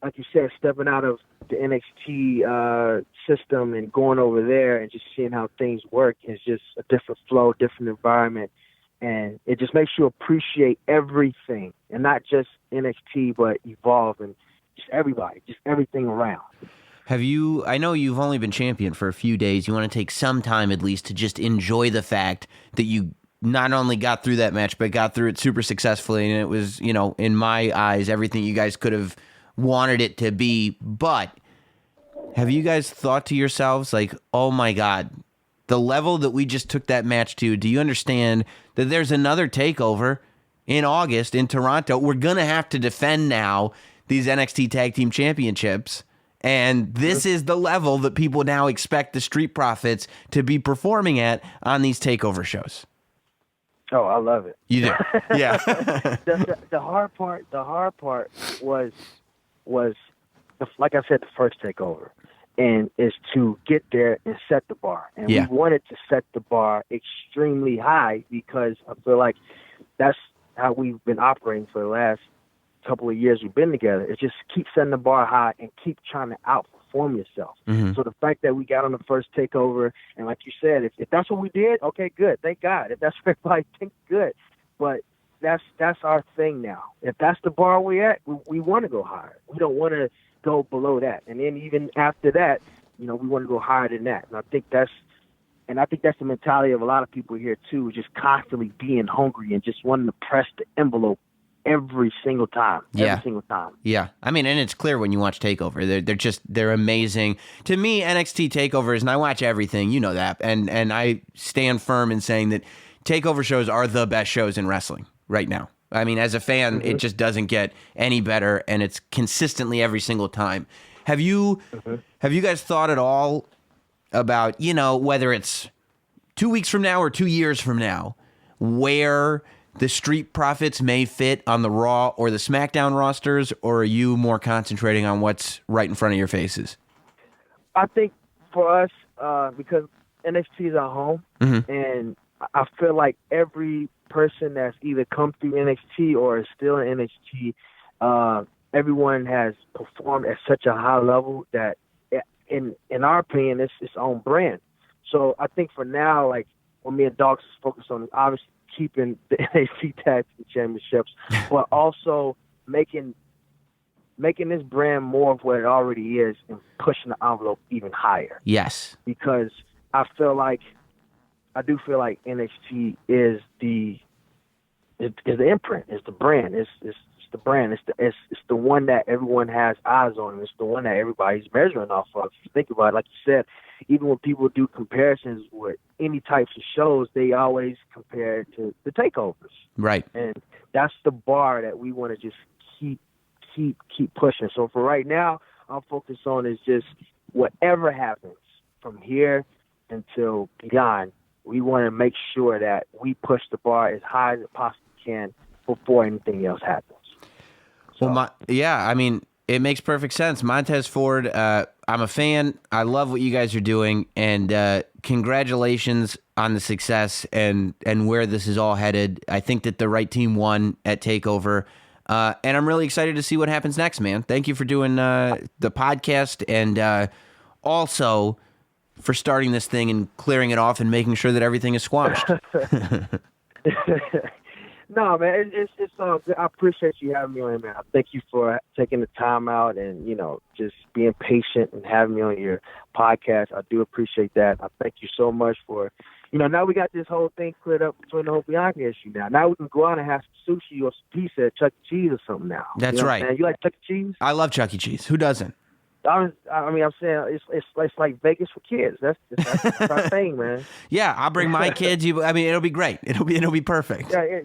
like you said, stepping out of the NXT system and going over there and just seeing how things work is just a different flow, different environment. And it just makes you appreciate everything, and not just NXT, but Evolve and just everybody, just everything around. I know you've only been champion for a few days. You want to take some time at least to just enjoy the fact that you not only got through that match, but got through it super successfully. And it was, in my eyes, everything you guys could have wanted it to be. But have you guys thought to yourselves, like, oh my God, the level that we just took that match to, do you understand that there's another takeover in August in Toronto? We're going to have to defend now these NXT Tag Team Championships. And this is the level that people now expect the Street Profits to be performing at on these takeover shows. Oh, I love it. You do? Yeah. the hard part was like I said, the first takeover, and is to get there and set the bar. And we wanted to set the bar extremely high because I feel like that's how we've been operating for the last couple of years we've been together. It's just keep setting the bar high and keep trying to outperform yourself. Mm-hmm. So the fact that we got on the first takeover, and like you said, if that's what we did, okay, good. Thank God. If that's what everybody thinks, good. But that's our thing now. If that's the bar we're at, we want to go higher. We don't want to go below that. And then even after that, we want to go higher than that. And I think that's the mentality of a lot of people here too, just constantly being hungry and just wanting to press the envelope every single time. Every single time. Yeah. I mean, and it's clear when you watch TakeOver. They're amazing. To me, NXT TakeOvers, and I watch everything, you know that, and I stand firm in saying that TakeOver shows are the best shows in wrestling right now. I mean, as a fan, it just doesn't get any better, and it's consistently every single time. Have you guys thought at all about, whether it's 2 weeks from now or 2 years from now, where the Street Profits may fit on the Raw or the SmackDown rosters, or are you more concentrating on what's right in front of your faces? I think for us, because NXT is our home, and I feel like every person that's either come through NXT or is still in NXT, everyone has performed at such a high level that, in our opinion, it's its own brand. So I think for now, like what me and Dogs is focused on is obviously keeping the NXT Tag Team Championships, but also making this brand more of what it already is and pushing the envelope even higher. Yes. Because I do feel like NXT is the imprint, it's the brand, it's the brand, it's the one that everyone has eyes on, and it's the one that everybody's measuring off of. If you think about it, like you said, even when people do comparisons with any types of shows, they always compare it to the takeovers. Right. And that's the bar that we want to just keep pushing. So for right now, I'm focused on is just whatever happens from here until beyond, we want to make sure that we push the bar as high as it possibly can before anything else happens. So, well, I mean, it makes perfect sense. Montez Ford, I'm a fan. I love what you guys are doing, and congratulations on the success and where this is all headed. I think that the right team won at TakeOver, and I'm really excited to see what happens next, man. Thank you for doing the podcast, and also for starting this thing and clearing it off and making sure that everything is squashed. No, man, it's all good. I appreciate you having me on, man. Thank you for taking the time out and, just being patient and having me on your podcast. I do appreciate that. I thank you so much for, now we got this whole thing cleared up between the whole Bianca issue now. Now we can go out and have some sushi or some pizza at Chuck E. Cheese or something now. That's right. Man? You like Chuck E. Cheese? I love Chuck E. Cheese. Who doesn't? I'm saying it's like Vegas for kids. That's our thing, man. Yeah, I'll bring my kids. It'll be great. It'll be perfect. Yeah,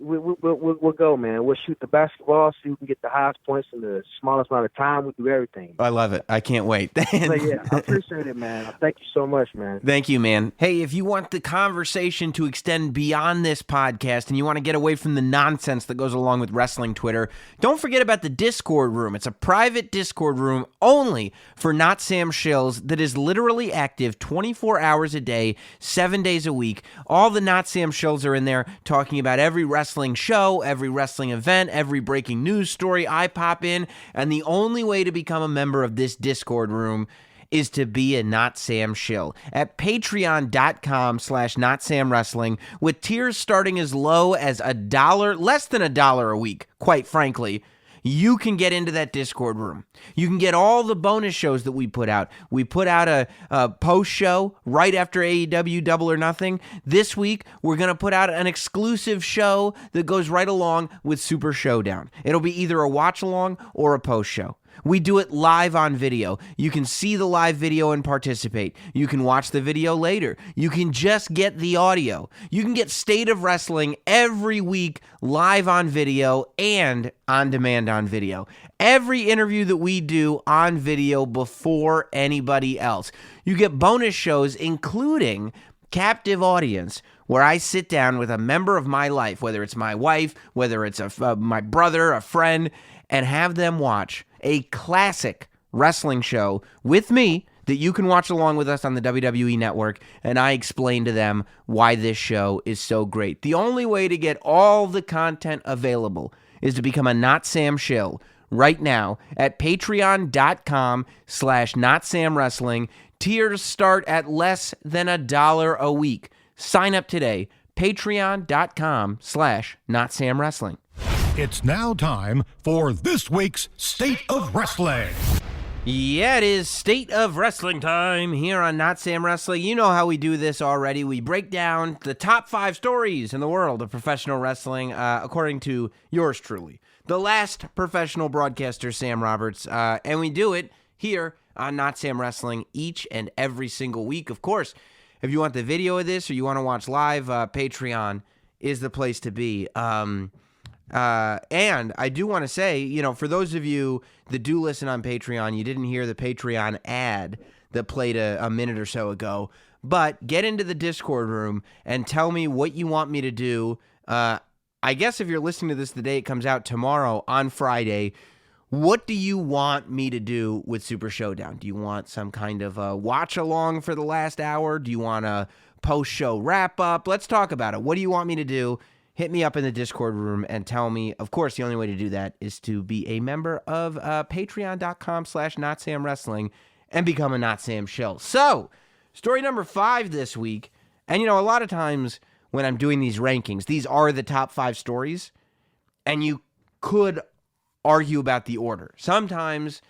we'll go, man. We'll shoot the basketball so you can get the highest points in the smallest amount of time. We'll do everything. I love it. I can't wait. So, yeah, I appreciate it, man. Thank you so much, man. Thank you, man. Hey, if you want the conversation to extend beyond this podcast and you want to get away from the nonsense that goes along with wrestling Twitter, don't forget about the Discord room. It's a private Discord room only for Notsam shills that is literally active 24 hours a day, 7 days a week. All the Notsam shills are in there talking about every wrestling show, every wrestling event, every breaking news story I pop in, and the only way to become a member of this Discord room is to be a Not Sam shill at patreon.com/NotSamWrestling, with tiers starting as low as $1, less than $1 a week, quite frankly. You can get into that Discord room. You can get all the bonus shows that we put out. We put out a post show right after AEW Double or Nothing. This week, we're going to put out an exclusive show that goes right along with Super Showdown. It'll be either a watch along or a post show. We do it live on video. You can see the live video and participate. You can watch the video later. You can just get the audio. You can get State of Wrestling every week live on video and on demand on video. Every interview that we do on video before anybody else. You get bonus shows, including Captive Audience, where I sit down with a member of my life, whether it's my wife, whether it's my brother, a friend, and have them watch a classic wrestling show with me that you can watch along with us on the WWE Network, and I explain to them why this show is so great. The only way to get all the content available is to become a Not Sam shill right now at patreon.com/NotSamWrestling. Tiers start at less than $1 a week. Sign up today, patreon.com/NotSamWrestling. It's now time for this week's State of Wrestling. Yeah, it is State of Wrestling time here on Not Sam Wrestling. You know how we do this already. We break down the top 5 stories in the world of professional wrestling, according to yours truly, the last professional broadcaster, Sam Roberts, and we do it here on Not Sam Wrestling each and every single week. Of course, if you want the video of this or you want to watch live, Patreon is the place to be. And I do want to say, for those of you that do listen on Patreon, you didn't hear the Patreon ad that played a minute or so ago, but get into the Discord room and tell me what you want me to do. I guess if you're listening to this the day it comes out tomorrow on Friday, what do you want me to do with Super Showdown? Do you want some kind of a watch along for the last hour? Do you want a post-show wrap-up? Let's talk about it. What do you want me to do? Hit me up in the Discord room and tell me. Of course, the only way to do that is to be a member of patreon.com/NotSamWrestling and become a Not Sam shill. So, story number 5 this week. And, a lot of times when I'm doing these rankings, these are the top 5 stories. And you could argue about the order. Sometimes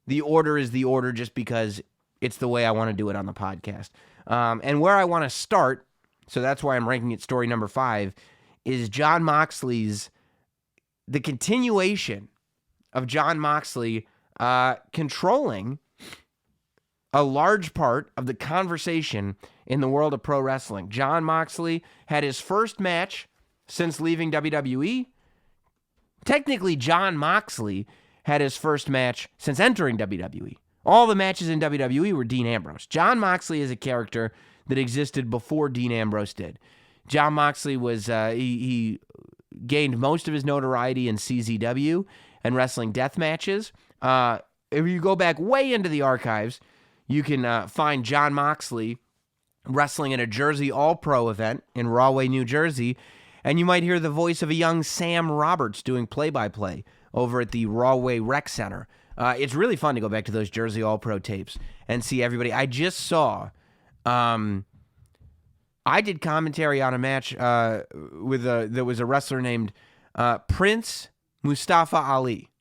the order is the order just because it's the way I want to do it on the podcast. And where I want to start, so that's why I'm ranking it story number 5, is Jon Moxley's, the continuation of Jon Moxley controlling a large part of the conversation in the world of pro wrestling. Jon Moxley had his first match since leaving WWE. Technically, Jon Moxley had his first match since entering WWE. All the matches in WWE were Dean Ambrose. Jon Moxley is a character that existed before Dean Ambrose did. Jon Moxley was, he gained most of his notoriety in CZW and wrestling death matches. If you go back way into the archives, you can find Jon Moxley wrestling at a Jersey All-Pro event in Rahway, New Jersey, and you might hear the voice of a young Sam Roberts doing play-by-play over at the Rahway Rec Center. It's really fun to go back to those Jersey All-Pro tapes and see everybody. I just saw... I did commentary on a match there was a wrestler named Prince Mustafa Ali,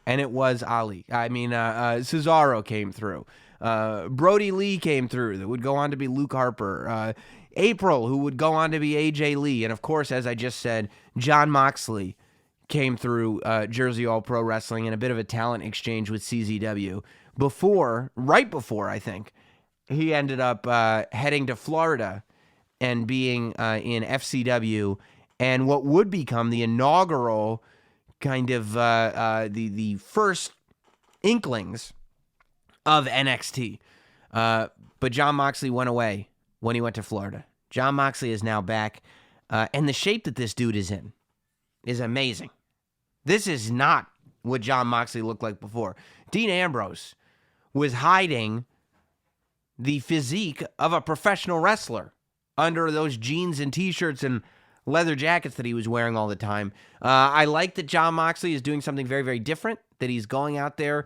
and it was Ali. I mean, Cesaro came through. Brody Lee came through that would go on to be Luke Harper. April, who would go on to be AJ Lee. And, of course, as I just said, Jon Moxley came through Jersey All-Pro Wrestling in a bit of a talent exchange with CZW. Right before, I think, he ended up heading to Florida and being in FCW, and what would become the inaugural kind of the first inklings of NXT. But Jon Moxley went away when he went to Florida. Jon Moxley is now back, and the shape that this dude is in is amazing. This is not what Jon Moxley looked like before. Dean Ambrose was hiding the physique of a professional wrestler under those jeans and t-shirts and leather jackets that he was wearing all the time. I like that Jon Moxley is doing something very, very different, that he's going out there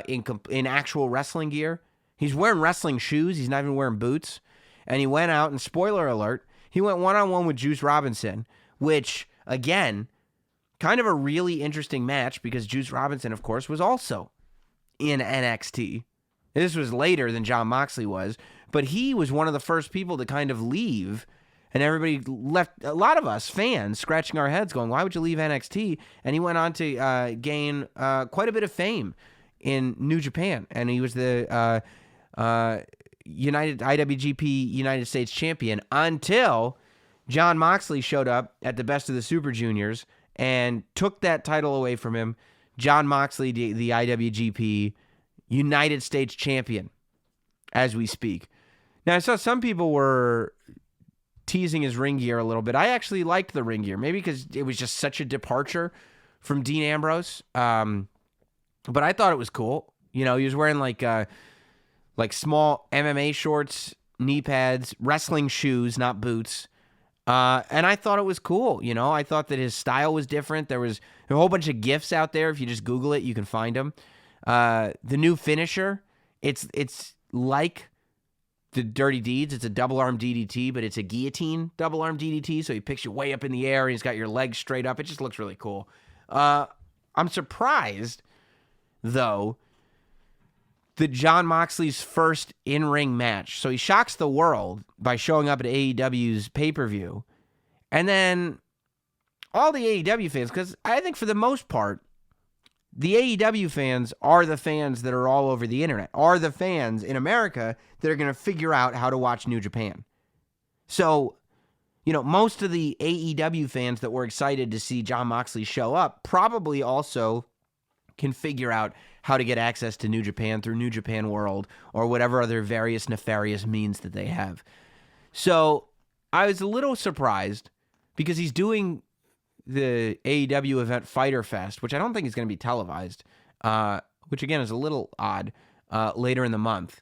in actual wrestling gear He's wearing wrestling shoes. He's not even wearing boots. And he went out, and spoiler alert, he went one-on-one with Juice Robinson, which, again, kind of a really interesting match because Juice Robinson, of course, was also in NXT. This was later than Jon Moxley was, but he was one of the first people to kind of leave, and everybody left, a lot of us fans scratching our heads going, why would you leave NXT? And he went on to gain quite a bit of fame in New Japan, and he was the IWGP United States champion until Jon Moxley showed up at the Best of the Super Juniors and took that title away from him. Jon Moxley, the IWGP United States champion, as we speak. Now, I saw some people were teasing his ring gear a little bit. I actually liked the ring gear, maybe because it was just such a departure from Dean Ambrose. But I thought it was cool. You know, he was wearing like small MMA shorts, knee pads, wrestling shoes, not boots. And I thought it was cool. You know, I thought that his style was different. There was a whole bunch of GIFs out there. If you just Google it, you can find them. The new finisher, it's like the Dirty Deeds. It's a double-arm DDT, but it's a guillotine double-arm DDT, so he picks you way up in the air, and he's got your legs straight up. It just looks really cool. I'm surprised, though, that Jon Moxley's first in-ring match, so he shocks the world by showing up at AEW's pay-per-view, and then all the AEW fans, because I think for the most part, the AEW fans are the fans that are all over the internet, are the fans in America that are going to figure out how to watch New Japan. So, you know, most of the AEW fans that were excited to see Jon Moxley show up probably also can figure out how to get access to New Japan through New Japan World or whatever other various nefarious means that they have. So I was a little surprised because he's doing the AEW event Fyter Fest, which I don't think is going to be televised, which again is a little odd, later in the month.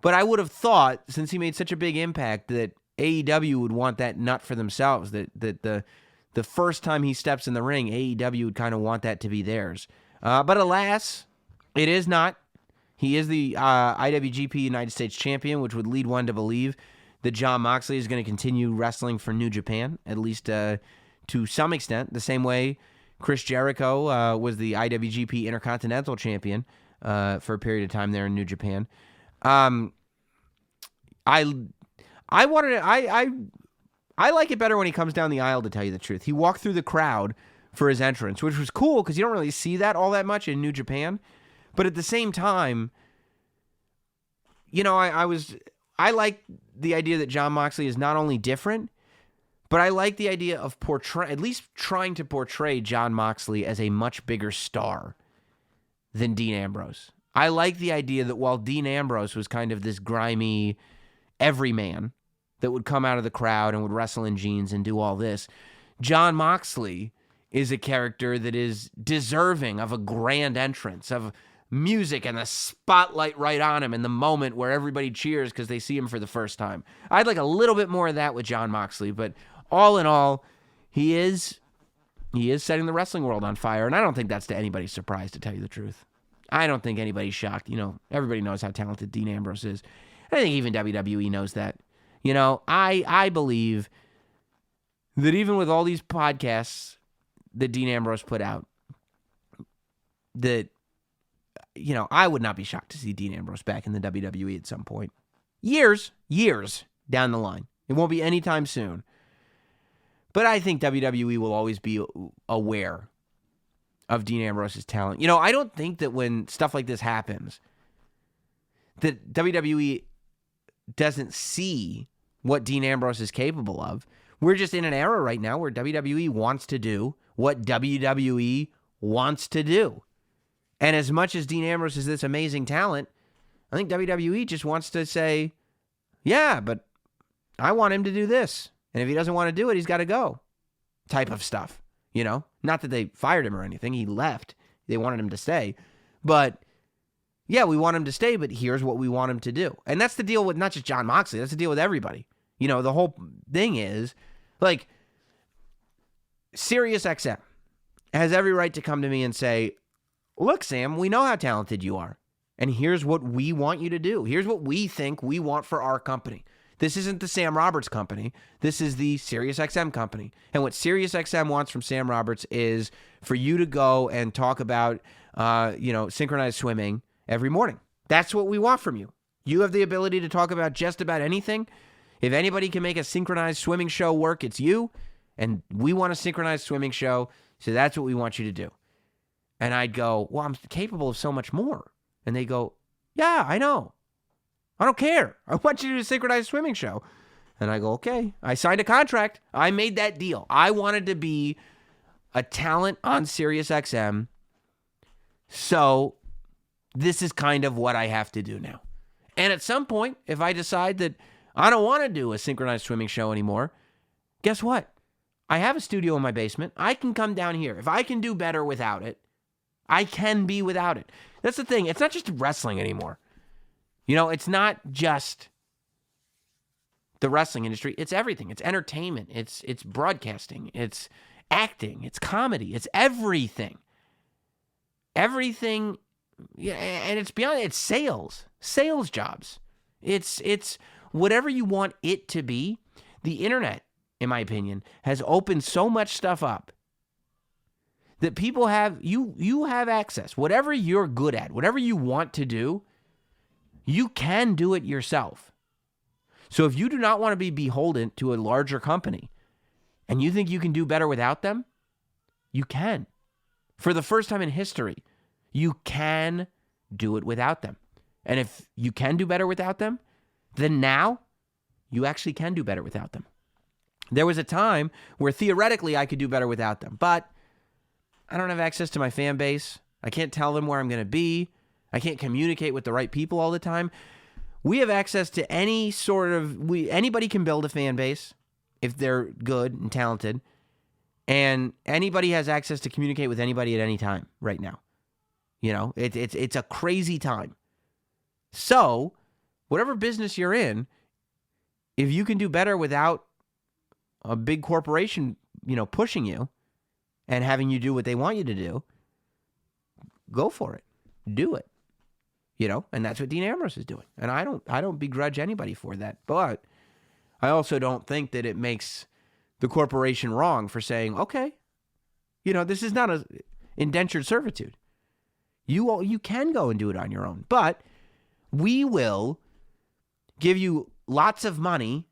But I would have thought, since he made such a big impact, that AEW would want that nut for themselves, that the first time he steps in the ring, AEW would kind of want that to be theirs. But alas, it is not. He is the IWGP United States champion, which would lead one to believe that Jon Moxley is going to continue wrestling for New Japan, at least to some extent, the same way Chris Jericho was the IWGP Intercontinental Champion for a period of time there in New Japan. I like it better when he comes down the aisle, to tell you the truth. He walked through the crowd for his entrance, which was cool because you don't really see that all that much in New Japan. But at the same time, you know, I like the idea that Jon Moxley is not only different, but I like the idea of at least trying to portray Jon Moxley as a much bigger star than Dean Ambrose. I like the idea that while Dean Ambrose was kind of this grimy everyman that would come out of the crowd and would wrestle in jeans and do all this, Jon Moxley is a character that is deserving of a grand entrance, of music and the spotlight right on him in the moment where everybody cheers because they see him for the first time. I'd like a little bit more of that with Jon Moxley, but all in all, he is setting the wrestling world on fire, and I don't think that's to anybody's surprise, to tell you the truth. I don't think anybody's shocked. You know, everybody knows how talented Dean Ambrose is. I think even WWE knows that. You know, I believe that even with all these podcasts that Dean Ambrose put out, that, you know, I would not be shocked to see Dean Ambrose back in the WWE at some point. Years down the line. It won't be anytime soon. But I think WWE will always be aware of Dean Ambrose's talent. You know, I don't think that when stuff like this happens, that WWE doesn't see what Dean Ambrose is capable of. We're just in an era right now where WWE wants to do what WWE wants to do. And as much as Dean Ambrose is this amazing talent, I think WWE just wants to say, yeah, but I want him to do this. And if he doesn't want to do it, he's got to go. Type of stuff, you know? Not that they fired him or anything. He left. They wanted him to stay. But, yeah, we want him to stay, but here's what we want him to do. And that's the deal with not just Jon Moxley. That's the deal with everybody. You know, the whole thing is, like, SiriusXM has every right to come to me and say, look, Sam, we know how talented you are. And here's what we want you to do. Here's what we think we want for our company. This isn't the Sam Roberts company. This is the SiriusXM company. And what SiriusXM wants from Sam Roberts is for you to go and talk about, synchronized swimming every morning. That's what we want from you. You have the ability to talk about just about anything. If anybody can make a synchronized swimming show work, it's you. And we want a synchronized swimming show, so that's what we want you to do. And I'd go, well, I'm capable of so much more. And they go, yeah, I know. I don't care. I want you to do a synchronized swimming show. And I go, okay. I signed a contract. I made that deal. I wanted to be a talent on SiriusXM. So this is kind of what I have to do now. And at some point, if I decide that I don't want to do a synchronized swimming show anymore, guess what? I have a studio in my basement. I can come down here. If I can do better without it, I can be without it. That's the thing. It's not just wrestling anymore. It's not just the wrestling industry. It's everything. It's entertainment. It's broadcasting. It's acting. It's comedy. It's everything. Everything. Yeah, and it's beyond. It's sales jobs. It's whatever you want it to be. The internet, in my opinion, has opened so much stuff up that people have, you have access. Whatever you're good at, whatever you want to do, you can do it yourself. So if you do not want to be beholden to a larger company and you think you can do better without them, you can. For the first time in history, you can do it without them. And if you can do better without them, then now you actually can do better without them. There was a time where theoretically I could do better without them, but I don't have access to my fan base. I can't tell them where I'm going to be. I can't communicate with the right people all the time. We have access to any sort of, anybody can build a fan base if they're good and talented, and anybody has access to communicate with anybody at any time right now. It's a crazy time. So, whatever business you're in, if you can do better without a big corporation, pushing you and having you do what they want you to do, go for it. Do it. And that's what Dean Ambrose is doing. And I don't begrudge anybody for that. But I also don't think that it makes the corporation wrong for saying, okay, this is not an indentured servitude. You can go and do it on your own. But we will give you lots of money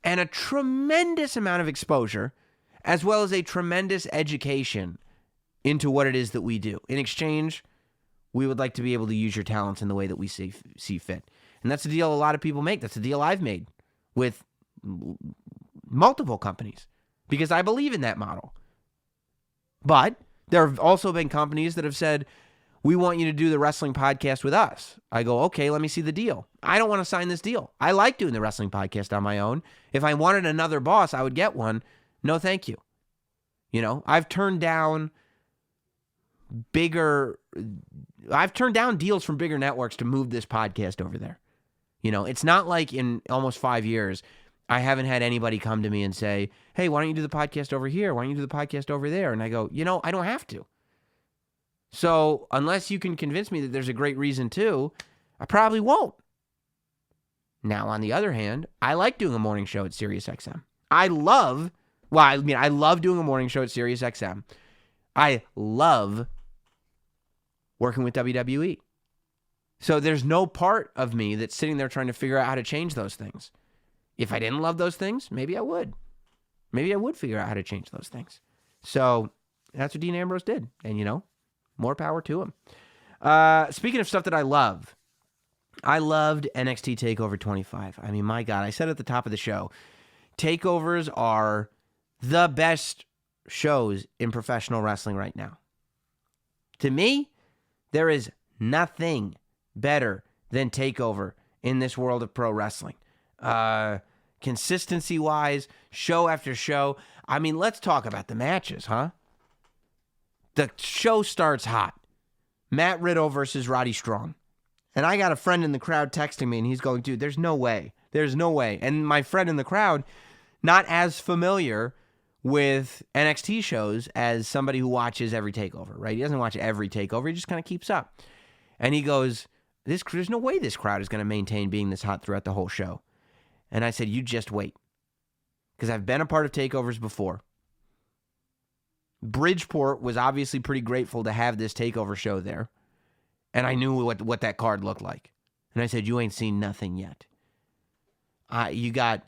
and a tremendous amount of exposure, as well as a tremendous education into what it is that we do. In exchange, we would like to be able to use your talents in the way that we see fit. And that's a deal a lot of people make. That's a deal I've made with multiple companies because I believe in that model. But there have also been companies that have said, we want you to do the wrestling podcast with us. I go, okay, let me see the deal. I don't want to sign this deal. I like doing the wrestling podcast on my own. If I wanted another boss, I would get one. No, thank you. I've turned down deals from bigger networks to move this podcast over there. It's not like in almost 5 years, I haven't had anybody come to me and say, hey, why don't you do the podcast over here? Why don't you do the podcast over there? And I go, I don't have to. So unless you can convince me that there's a great reason to, I probably won't. Now, on the other hand, I like doing a morning show at SiriusXM. I love doing a morning show at SiriusXM. I love working with WWE. So there's no part of me that's sitting there trying to figure out how to change those things. If I didn't love those things, maybe I would. Maybe I would figure out how to change those things. So that's what Dean Ambrose did. And, more power to him. Speaking of stuff that I love, I loved NXT Take Over 25. I mean, my God, I said at the top of the show, takeovers are the best shows in professional wrestling right now. To me, there is nothing better than TakeOver in this world of pro wrestling. Consistency-wise, show after show. I mean, let's talk about the matches, huh? The show starts hot. Matt Riddle versus Roddy Strong. And I got a friend in the crowd texting me, and he's going, dude, there's no way. There's no way. And my friend in the crowd, not as familiar with NXT shows as somebody who watches every TakeOver, right? He doesn't watch every TakeOver. He just kind of keeps up. And he goes, there's no way this crowd is going to maintain being this hot throughout the whole show. And I said, you just wait. Because I've been a part of takeovers before. Bridgeport was obviously pretty grateful to have this takeover show there. And I knew what that card looked like. And I said, you ain't seen nothing yet. You got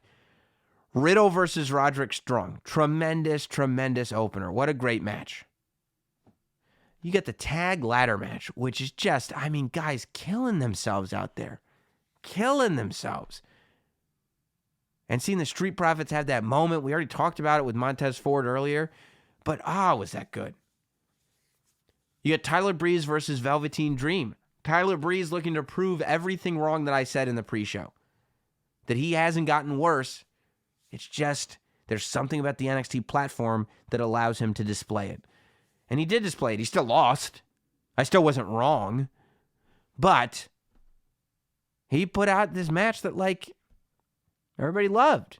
Riddle versus Roderick Strong. Tremendous, tremendous opener. What a great match. You get the tag ladder match, which is just, guys killing themselves out there. Killing themselves. And seeing the Street Profits have that moment. We already talked about it with Montez Ford earlier. But, was that good. You got Tyler Breeze versus Velveteen Dream. Tyler Breeze looking to prove everything wrong that I said in the pre-show. That he hasn't gotten worse. It's just, there's something about the NXT platform that allows him to display it. And he did display it. He still lost. I still wasn't wrong. But he put out this match that, everybody loved.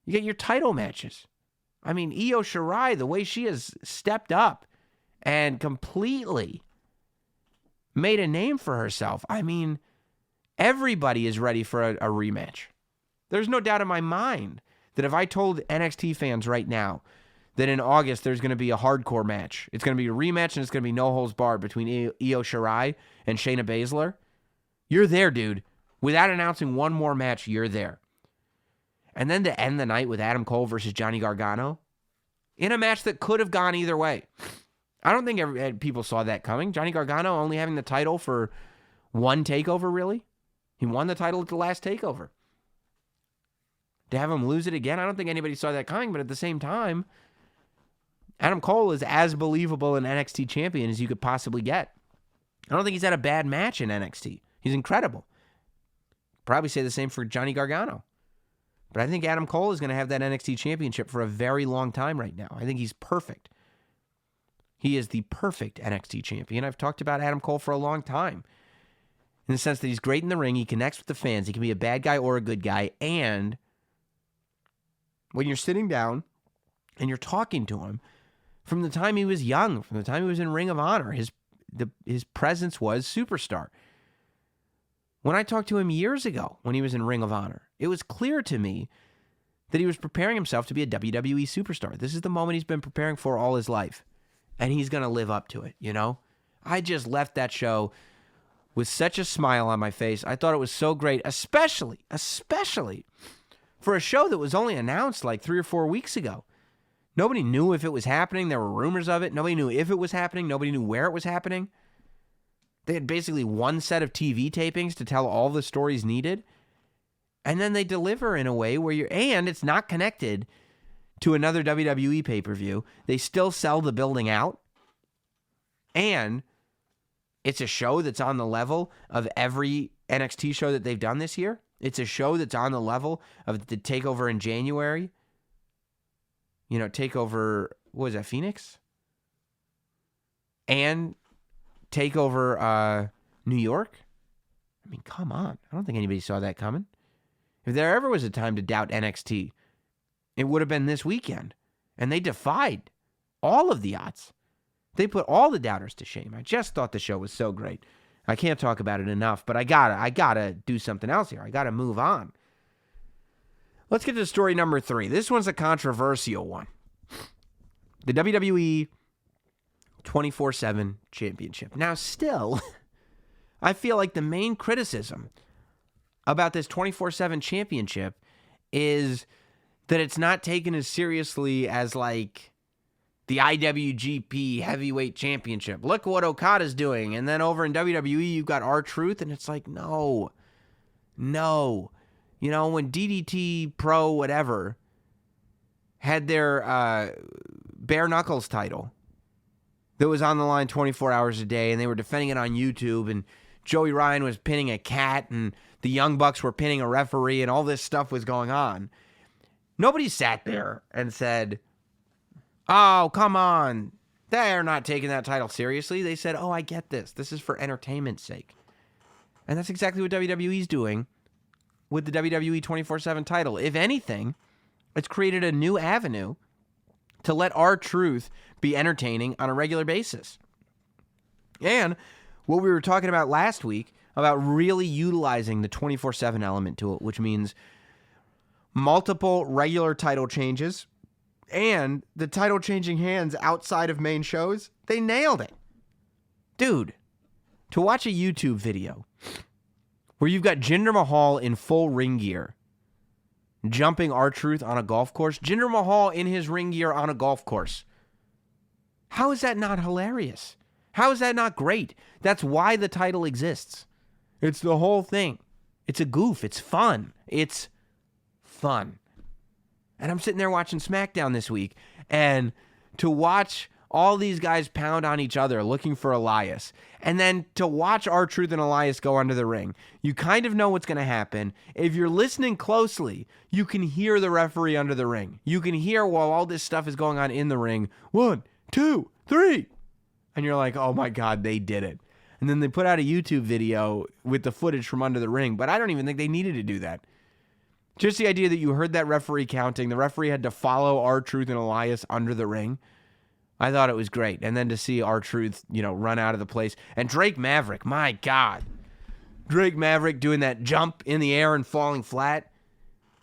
You get your title matches. Io Shirai, the way she has stepped up and completely made a name for herself. Everybody is ready for a rematch. There's no doubt in my mind that if I told NXT fans right now that in August there's going to be a hardcore match, it's going to be a rematch and it's going to be no holds barred between Io Shirai and Shayna Baszler, you're there, dude. Without announcing one more match, you're there. And then to end the night with Adam Cole versus Johnny Gargano in a match that could have gone either way. I don't think people saw that coming. Johnny Gargano only having the title for one takeover, really. He won the title at the last takeover. To have him lose it again, I don't think anybody saw that coming, but at the same time, Adam Cole is as believable an NXT champion as you could possibly get. I don't think he's had a bad match in NXT. He's incredible. Probably say the same for Johnny Gargano. But I think Adam Cole is going to have that NXT championship for a very long time right now. I think he's perfect. He is the perfect NXT champion. I've talked about Adam Cole for a long time. In the sense that he's great in the ring, he connects with the fans, he can be a bad guy or a good guy, and when you're sitting down and you're talking to him, from the time he was young, from the time he was in Ring of Honor, his presence was superstar. When I talked to him years ago, when he was in Ring of Honor, it was clear to me that he was preparing himself to be a WWE superstar. This is the moment he's been preparing for all his life, and he's going to live up to it, I just left that show with such a smile on my face. I thought it was so great, especially for a show that was only announced 3 or 4 weeks ago. Nobody knew if it was happening. There were rumors of it. Nobody knew if it was happening. Nobody knew where it was happening. They had basically one set of TV tapings to tell all the stories needed. And then they deliver in a way where and it's not connected to another WWE pay-per-view. They still sell the building out. And it's a show that's on the level of every NXT show that they've done this year. It's a show that's on the level of the TakeOver in January. TakeOver, what was that, Phoenix? And TakeOver New York? Come on. I don't think anybody saw that coming. If there ever was a time to doubt NXT, it would have been this weekend. And they defied all of the odds. They put all the doubters to shame. I just thought the show was so great. I can't talk about it enough, but I gotta do something else here. I gotta move on. Let's get to story number 3. This one's a controversial one. The WWE 24/7 Championship. Now, still, I feel like the main criticism about this 24/7 Championship is that it's not taken as seriously as, the IWGP Heavyweight Championship. Look what Okada's doing. And then over in WWE, you've got R-Truth, and it's no. When DDT Pro whatever had their bare knuckles title that was on the line 24 hours a day, and they were defending it on YouTube, and Joey Ryan was pinning a cat, and the Young Bucks were pinning a referee, and all this stuff was going on. Nobody sat there and said, oh, come on, they're not taking that title seriously. They said, I get this. This is for entertainment's sake. And that's exactly what WWE's doing with the WWE 24/7 title. If anything, it's created a new avenue to let R-Truth be entertaining on a regular basis. And what we were talking about last week about really utilizing the 24/7 element to it, which means multiple regular title changes and the title changing hands outside of main shows. They nailed it. Dude, to watch a YouTube video where you've got Jinder Mahal in full ring gear jumping R-Truth on a golf course, Jinder Mahal in his ring gear on a golf course. How is that not hilarious? How is that not great? That's why the title exists. It's the whole thing. It's a goof. It's fun. It's fun. And I'm sitting there watching SmackDown this week, and to watch all these guys pound on each other looking for Elias, and then to watch R-Truth and Elias go under the ring, you kind of know what's going to happen. If you're listening closely, you can hear the referee under the ring. You can hear while all this stuff is going on in the ring, 1, 2, 3. And you're like, oh my God, they did it. And then they put out a YouTube video with the footage from under the ring, but I don't even think they needed to do that. Just the idea that you heard that referee counting, the referee had to follow R-Truth and Elias under the ring. I thought it was great. And then to see R-Truth, run out of the place. And Drake Maverick, my God. Drake Maverick doing that jump in the air and falling flat.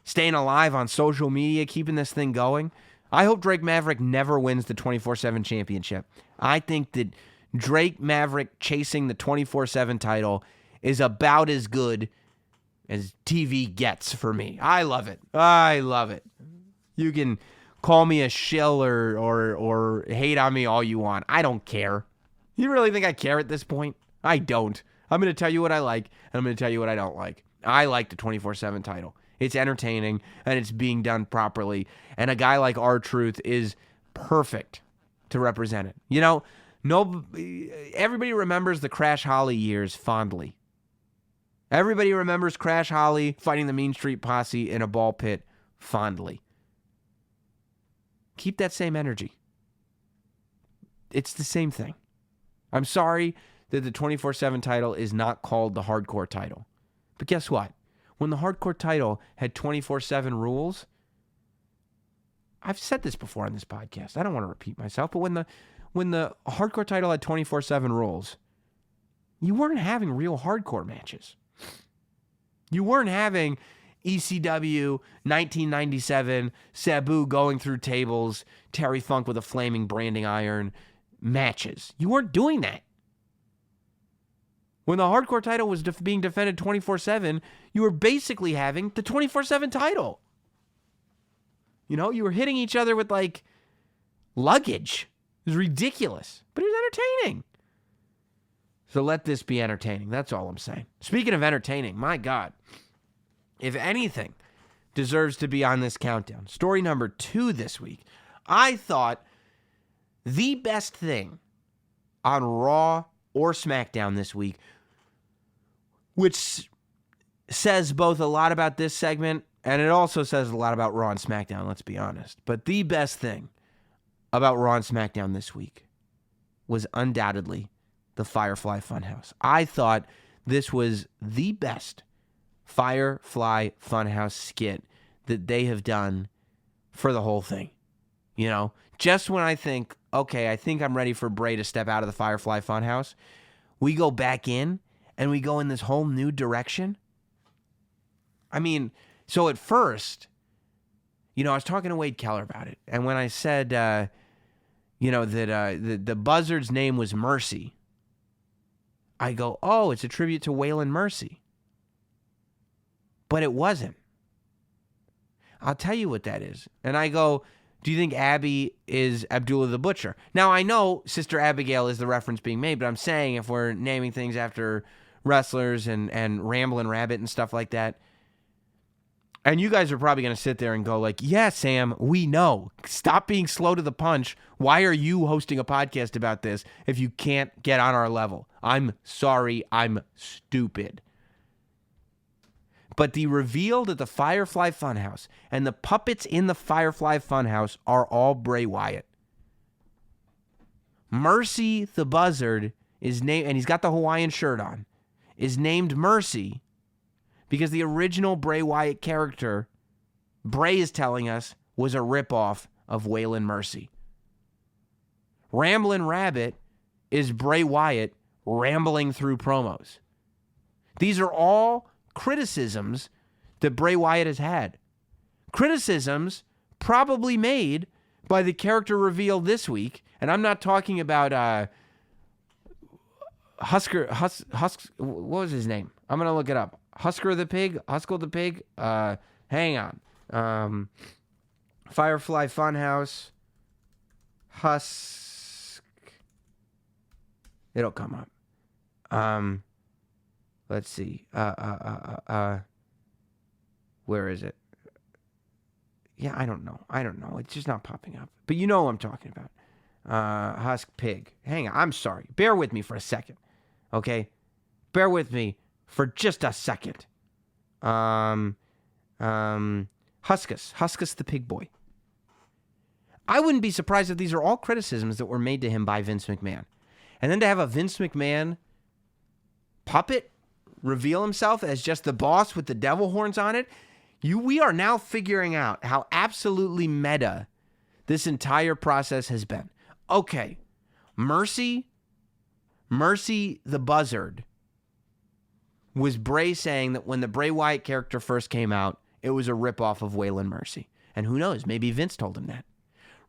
Staying alive on social media, keeping this thing going. I hope Drake Maverick never wins the 24/7 championship. I think that Drake Maverick chasing the 24/7 title is about as good as TV gets for me. I love it. I love it. You can call me a shill or hate on me all you want. I don't care. You really think I care at this point? I don't. I'm going to tell you what I like, and I'm going to tell you what I don't like. I like the 24/7 title. It's entertaining, and it's being done properly. And a guy like R-Truth is perfect to represent it. Everybody remembers the Crash Holly years fondly. Everybody remembers Crash Holly fighting the Mean Street Posse in a ball pit fondly. Keep that same energy. It's the same thing. I'm sorry that the 24/7 title is not called the Hardcore title. But guess what? When the Hardcore title had 24/7 rules, I've said this before on this podcast. I don't want to repeat myself, but when the Hardcore title had 24/7 rules, you weren't having real hardcore matches. You weren't having ECW 1997, Sabu going through tables, Terry Funk with a flaming branding iron matches. You weren't doing that. When the Hardcore title was being defended 24/7, you were basically having the 24/7 title. You were hitting each other with luggage. It was ridiculous, but it was entertaining. So let this be entertaining. That's all I'm saying. Speaking of entertaining, my God, if anything deserves to be on this countdown, story number 2 this week, I thought the best thing on Raw or SmackDown this week, which says both a lot about this segment and it also says a lot about Raw and SmackDown, let's be honest. But the best thing about Raw and SmackDown this week was undoubtedly the Firefly Funhouse. I thought this was the best Firefly Funhouse skit that they have done for the whole thing. Just when I think, okay, I think I'm ready for Bray to step out of the Firefly Funhouse, we go back in and we go in this whole new direction. So at first, I was talking to Wade Keller about it. And when I said, that the buzzard's name was Mercy, I go, oh, it's a tribute to Waylon Mercy. But it wasn't. I'll tell you what that is. And I go, do you think Abby is Abdullah the Butcher? Now, I know Sister Abigail is the reference being made, but I'm saying if we're naming things after wrestlers and Ramblin' Rabbit and stuff like that, and you guys are probably going to sit there and go yeah, Sam, we know. Stop being slow to the punch. Why are you hosting a podcast about this if you can't get on our level? I'm sorry. I'm stupid. But the reveal that the Firefly Funhouse and the puppets in the Firefly Funhouse are all Bray Wyatt. Mercy the Buzzard is named, and he's got the Hawaiian shirt on, is named Mercy because the original Bray Wyatt character, Bray is telling us, was a ripoff of Waylon Mercy. Ramblin' Rabbit is Bray Wyatt rambling through promos. These are all criticisms that Bray Wyatt has had. Criticisms probably made by the character reveal this week. And I'm not talking about Husker, what was his name? I'm going to look it up. Husker the Pig? Hang on. Firefly Funhouse. It'll come up. Let's see. Where is it? Yeah, I don't know. It's just not popping up. But you know what I'm talking about. Husk Pig. Hang on. I'm sorry. Bear with me for a second. Okay? Bear with me for just a second. Huskus the Pig Boy. I wouldn't be surprised if these are all criticisms that were made to him by Vince McMahon. And then to have a Vince McMahon puppet reveal himself as just the boss with the devil horns on it, we are now figuring out how absolutely meta this entire process has been. Okay, Mercy the Buzzard was Bray saying that when the Bray Wyatt character first came out, it was a ripoff of Waylon Mercy. And who knows, maybe Vince told him that.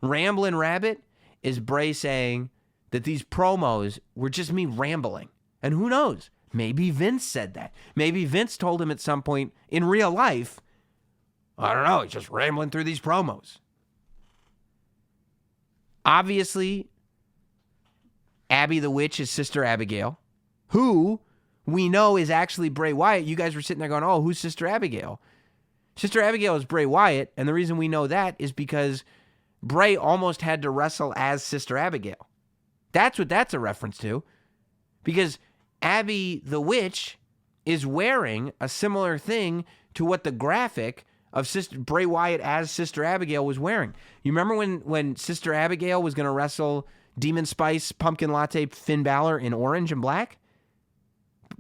Ramblin' Rabbit is Bray saying that these promos were just me rambling. And who knows, maybe Vince said that. Maybe Vince told him at some point in real life, I don't know, he's just rambling through these promos. Obviously, Abby the Witch is Sister Abigail, who we know is actually Bray Wyatt. You guys were sitting there going, oh, who's Sister Abigail? Sister Abigail is Bray Wyatt, and the reason we know that is because Bray almost had to wrestle as Sister Abigail. That's what that's a reference to, because Abby the Witch is wearing a similar thing to what the graphic of Bray Wyatt as Sister Abigail was wearing. You remember when Sister Abigail was going to wrestle Demon Spice Pumpkin Latte Finn Balor in orange and black?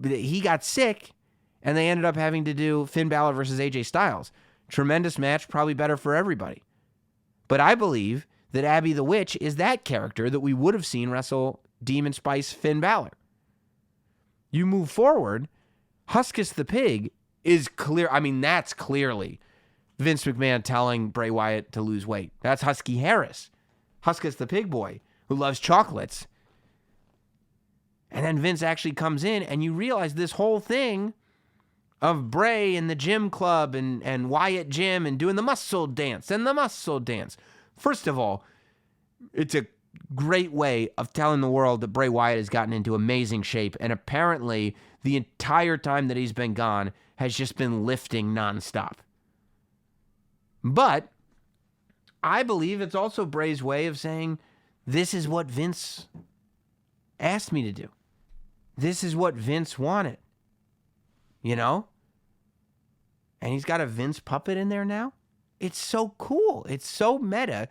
He got sick, and they ended up having to do Finn Balor versus AJ Styles. Tremendous match, probably better for everybody. But I believe that Abby the Witch is that character that we would have seen wrestle Demon Spice Finn Balor. You move forward, Huskus the Pig is clear. I mean, that's clearly Vince McMahon telling Bray Wyatt to lose weight. That's Husky Harris, Huskus the Pig Boy, who loves chocolates. And then Vince actually comes in, and you realize this whole thing of Bray and the gym club and Wyatt Gym and doing the muscle dance and the muscle dance. First of all, it's a great way of telling the world that Bray Wyatt has gotten into amazing shape, and apparently the entire time that he's been gone has just been lifting nonstop. But I believe it's also Bray's way of saying, this is what Vince asked me to do. This is what Vince wanted. You know? And he's got a Vince puppet in there now. It's so cool. It's so meta,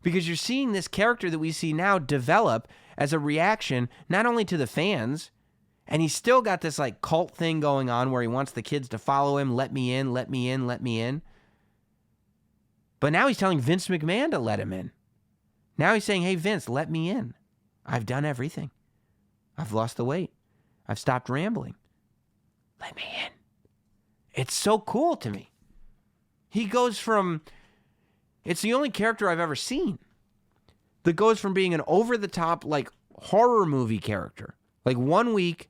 because you're seeing this character that we see now develop as a reaction not only to the fans, and he's still got this like cult thing going on where he wants the kids to follow him, let me in, let me in, let me in. But now he's telling Vince McMahon to let him in. Now he's saying, hey, Vince, let me in. I've done everything. I've lost the weight. I've stopped rambling. Let me in. It's so cool to me. He goes from, it's the only character I've ever seen that goes from being an over-the-top, like, horror movie character. Like, 1 week,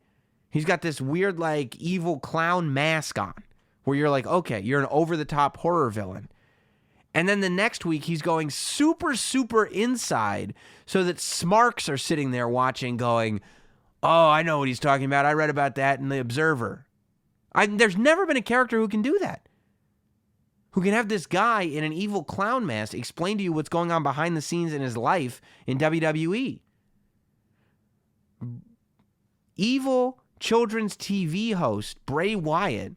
he's got this weird, like, evil clown mask on, where you're like, okay, you're an over-the-top horror villain. And then the next week, he's going super, super inside so that smarks are sitting there watching going, oh, I know what he's talking about. I read about that in The Observer. There's never been a character who can do that. Who can have this guy in an evil clown mask explain to you what's going on behind the scenes in his life in WWE. Evil children's TV host Bray Wyatt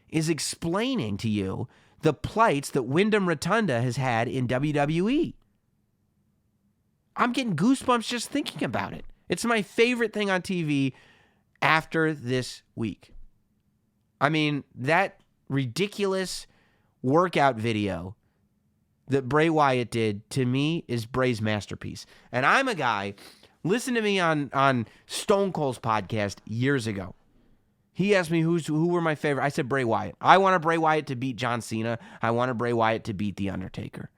is explaining to you the plights that Wyndham Rotunda has had in WWE. I'm getting goosebumps just thinking about it. It's my favorite thing on TV after this week. I mean, that ridiculous workout video that Bray Wyatt did, to me, is Bray's masterpiece. And I'm a guy, listen to me on Stone Cold's podcast years ago. He asked me who were my favorite. I said Bray Wyatt. I want a Bray Wyatt to beat John Cena. I want a Bray Wyatt to beat The Undertaker.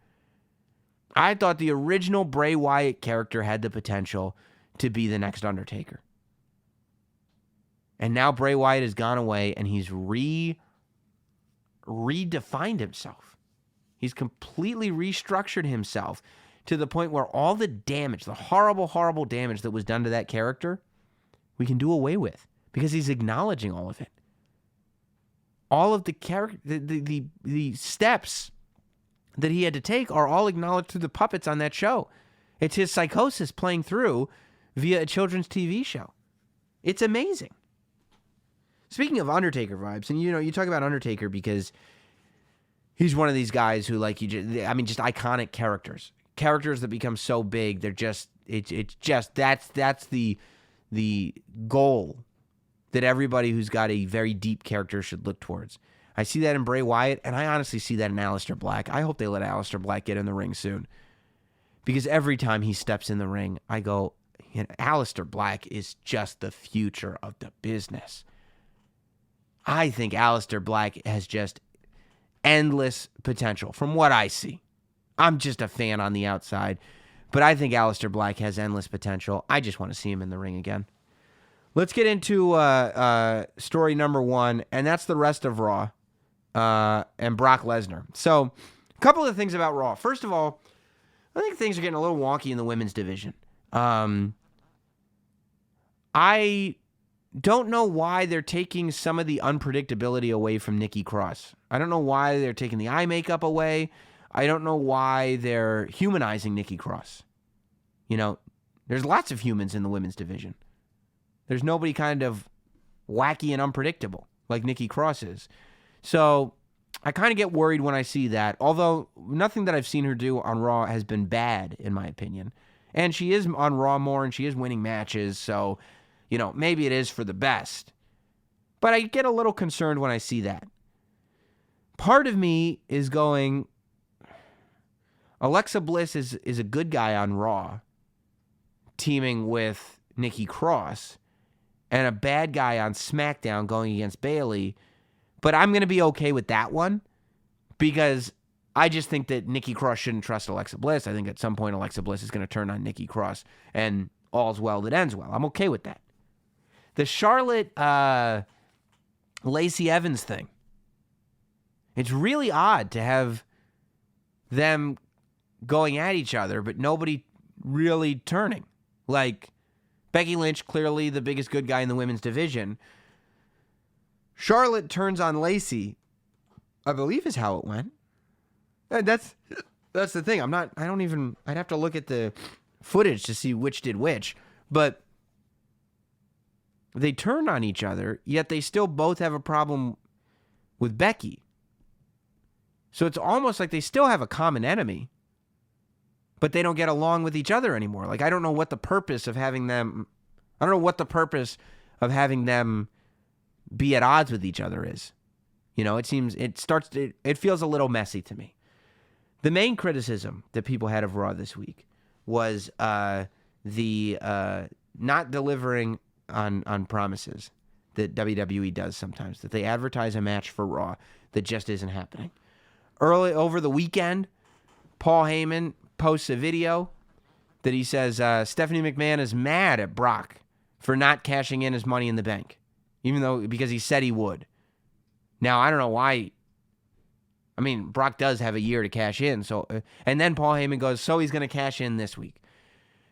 I thought the original Bray Wyatt character had the potential to be the next Undertaker. And now Bray Wyatt has gone away and he's redefined himself. He's completely restructured himself to the point where all the damage, the horrible, horrible damage that was done to that character, we can do away with because he's acknowledging all of it. All of the the steps that he had to take are all acknowledged through the puppets on that show. It's his psychosis playing through via a children's TV show. It's amazing. Speaking of Undertaker vibes, and you talk about Undertaker because he's one of these guys who just iconic characters that become so big. They're just that's the goal that everybody who's got a very deep character should look towards. I see that in Bray Wyatt, and I honestly see that in Aleister Black. I hope they let Aleister Black get in the ring soon, because every time he steps in the ring, I go, Aleister Black is just the future of the business. I think Aleister Black has just endless potential from what I see. I'm just a fan on the outside, but I think Aleister Black has endless potential. I just want to see him in the ring again. Let's get into story number 1, and that's the rest of Raw and Brock Lesnar. So, a couple of things about Raw. First of all, I think things are getting a little wonky in the women's division. I don't know why they're taking some of the unpredictability away from Nikki Cross. I don't know why they're taking the eye makeup away. I don't know why they're humanizing Nikki Cross. There's lots of humans in the women's division. There's nobody kind of wacky and unpredictable like Nikki Cross is. So I kind of get worried when I see that, although nothing that I've seen her do on Raw has been bad, in my opinion. And she is on Raw more, and she is winning matches, so, maybe it is for the best. But I get a little concerned when I see that. Part of me is going, Alexa Bliss is a good guy on Raw, teaming with Nikki Cross, and a bad guy on SmackDown going against Bayley. But I'm going to be okay with that one because I just think that Nikki Cross shouldn't trust Alexa Bliss. I think at some point Alexa Bliss is going to turn on Nikki Cross, and all's well that ends well. I'm okay with that. The Charlotte Lacey Evans thing. It's really odd to have them going at each other, but nobody really turning. Like, Becky Lynch, clearly the biggest good guy in the women's division. Charlotte turns on Lacey, I believe is how it went. And that's the thing. I'd have to look at the footage to see which did which. But they turn on each other, yet they still both have a problem with Becky. So it's almost like they still have a common enemy, but they don't get along with each other anymore. Like, I don't know what the purpose of having them be at odds with each other is. It feels a little messy to me. The main criticism that people had of Raw this week was the not delivering on promises that WWE does sometimes, that they advertise a match for Raw that just isn't happening. Early over the weekend, Paul Heyman posts a video that he says Stephanie McMahon is mad at Brock for not cashing in his Money in the Bank, because he said he would. Now, I don't know why. I mean, Brock does have a year to cash in. And then Paul Heyman goes, so he's going to cash in this week.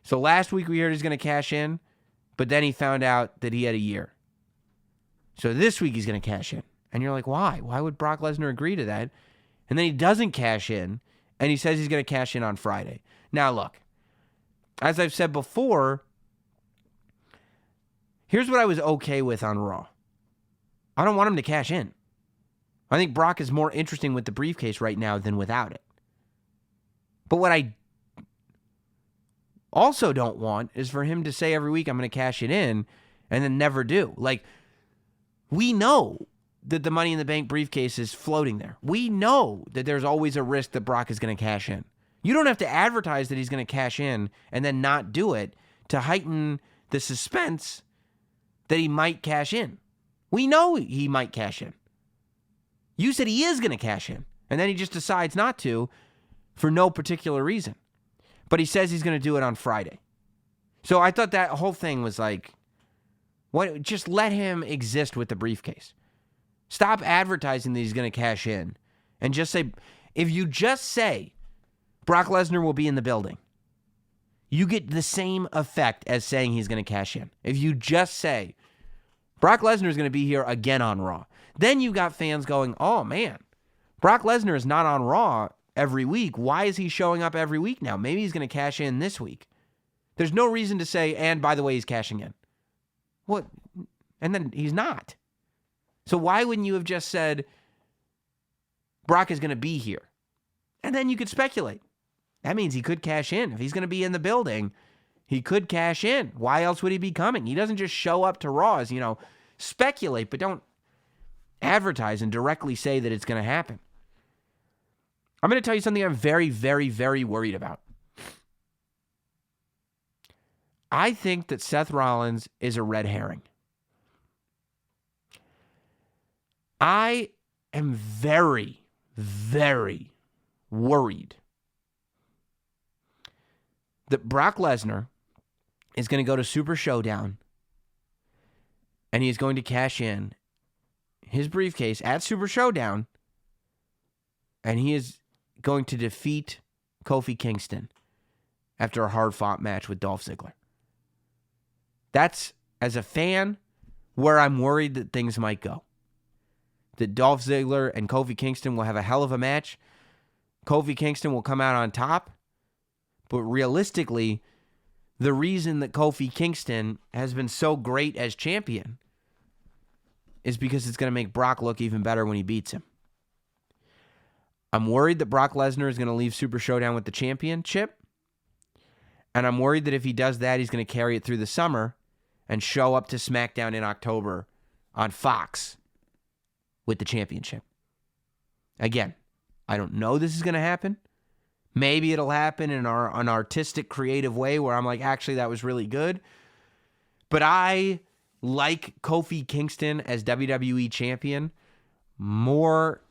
So last week we heard he's going to cash in, but then he found out that he had a year. So this week he's going to cash in. And you're like, why? Why would Brock Lesnar agree to that? And then he doesn't cash in, and he says he's going to cash in on Friday. Now, look, as I've said before, here's what I was okay with on Raw. I don't want him to cash in. I think Brock is more interesting with the briefcase right now than without it. But what I also don't want is for him to say every week, I'm going to cash it in, and then never do. Like, we know that the Money in the Bank briefcase is floating there. We know that there's always a risk that Brock is going to cash in. You don't have to advertise that he's going to cash in and then not do it to heighten the suspense that he might cash in. We know he might cash in. You said he is going to cash in, and then he just decides not to for no particular reason. But he says he's going to do it on Friday. So I thought that whole thing was like, what? Just let him exist with the briefcase. Stop advertising that he's going to cash in. And just say, if you just say Brock Lesnar will be in the building, you get the same effect as saying he's going to cash in. If you just say Brock Lesnar is going to be here again on Raw, then you got fans going, oh man, Brock Lesnar is not on Raw every week. Why is he showing up every week now? Maybe he's going to cash in this week. There's no reason to say, and by the way, he's cashing in. What? And then he's not. So why wouldn't you have just said Brock is going to be here? And then you could speculate. That means he could cash in. If he's going to be in the building, he could cash in. Why else would he be coming? He doesn't just show up to Raw as, speculate, but don't advertise and directly say that it's going to happen. I'm going to tell you something I'm very, very, very worried about. I think that Seth Rollins is a red herring. I am very, very worried that Brock Lesnar is going to go to Super Showdown and he is going to cash in his briefcase at Super Showdown and he is going to defeat Kofi Kingston after a hard-fought match with Dolph Ziggler. That's, as a fan, where I'm worried that things might go. That Dolph Ziggler and Kofi Kingston will have a hell of a match. Kofi Kingston will come out on top. But realistically, the reason that Kofi Kingston has been so great as champion is because it's going to make Brock look even better when he beats him. I'm worried that Brock Lesnar is going to leave Super Showdown with the championship. And I'm worried that if he does that, he's going to carry it through the summer and show up to SmackDown in October on Fox with the championship. Again, I don't know this is going to happen. Maybe it'll happen in an artistic, creative way where I'm like, actually, that was really good. But I like Kofi Kingston as WWE champion more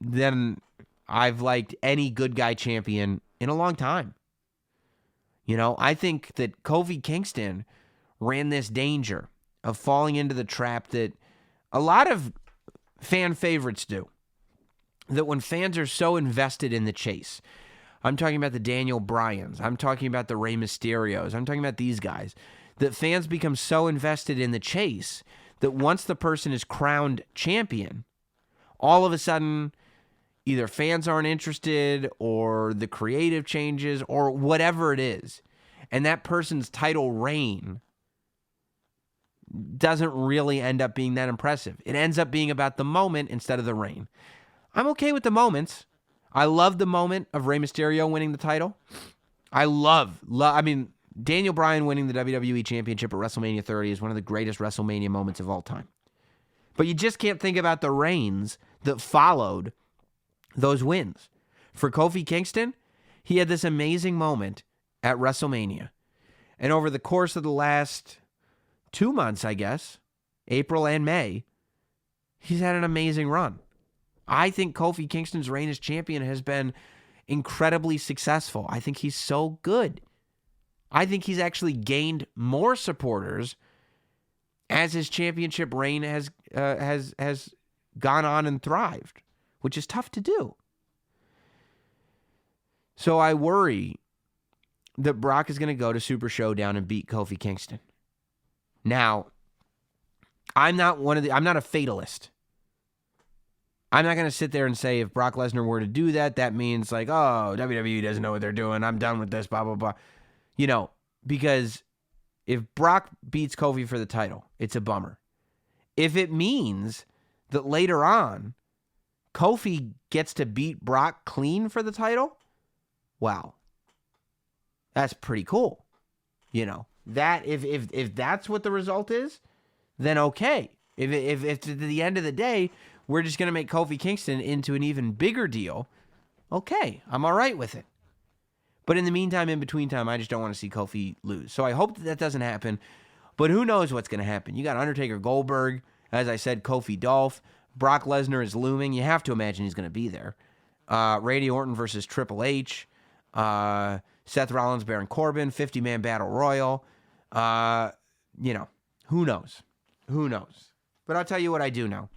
than I've liked any good guy champion in a long time. I think that Kofi Kingston ran this danger of falling into the trap that a lot of fan favorites do. That when fans are so invested in the chase, I'm talking about the Daniel Bryans, I'm talking about the Rey Mysterios, I'm talking about these guys, that fans become so invested in the chase that once the person is crowned champion, all of a sudden, either fans aren't interested or the creative changes or whatever it is, and that person's title reign doesn't really end up being that impressive. It ends up being about the moment instead of the reign. I'm okay with the moments. I love the moment of Rey Mysterio winning the title. Daniel Bryan winning the WWE Championship at WrestleMania 30 is one of the greatest WrestleMania moments of all time. But you just can't think about the reigns that followed those wins. For Kofi Kingston, he had this amazing moment at WrestleMania. And over the course of the last 2 months, I guess, April and May, he's had an amazing run. I think Kofi Kingston's reign as champion has been incredibly successful. I think he's so good. I think he's actually gained more supporters as his championship reign has gone on and thrived, which is tough to do. So I worry that Brock is going to go to Super Showdown and beat Kofi Kingston. Now, I'm not a fatalist. I'm not going to sit there and say if Brock Lesnar were to do that, that means like, oh, WWE doesn't know what they're doing. I'm done with this, blah, blah, blah. Because if Brock beats Kofi for the title, it's a bummer. If it means that later on, Kofi gets to beat Brock clean for the title, wow, that's pretty cool. That if that's what the result is, then okay. If at the end of the day, we're just going to make Kofi Kingston into an even bigger deal, okay, I'm all right with it. But in the meantime, in between time, I just don't want to see Kofi lose. So I hope that doesn't happen. But who knows what's going to happen? You got Undertaker, Goldberg, as I said, Kofi, Dolph. Brock Lesnar is looming. You have to imagine he's going to be there. Randy Orton versus Triple H. Seth Rollins, Baron Corbin, 50-man battle royal. Who knows? Who knows? But I'll tell you what I do know.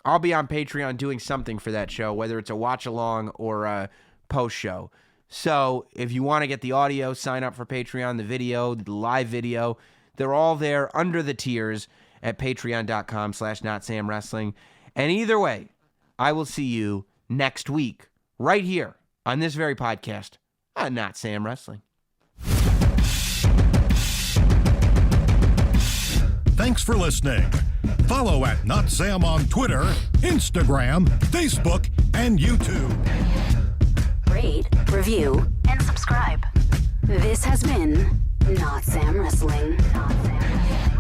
I'll be on Patreon doing something for that show, whether it's a watch-along or a post-show. So if you want to get the audio, sign up for Patreon, the video, the live video. They're all there under the tiers at patreon.com/NotSamWrestling. And either way, I will see you next week right here on this very podcast on Not Sam Wrestling. Thanks for listening. Follow at Not Sam on Twitter, Instagram, Facebook, and YouTube. Rate, review, and subscribe. This has been Not Sam Wrestling. Not Sam Wrestling.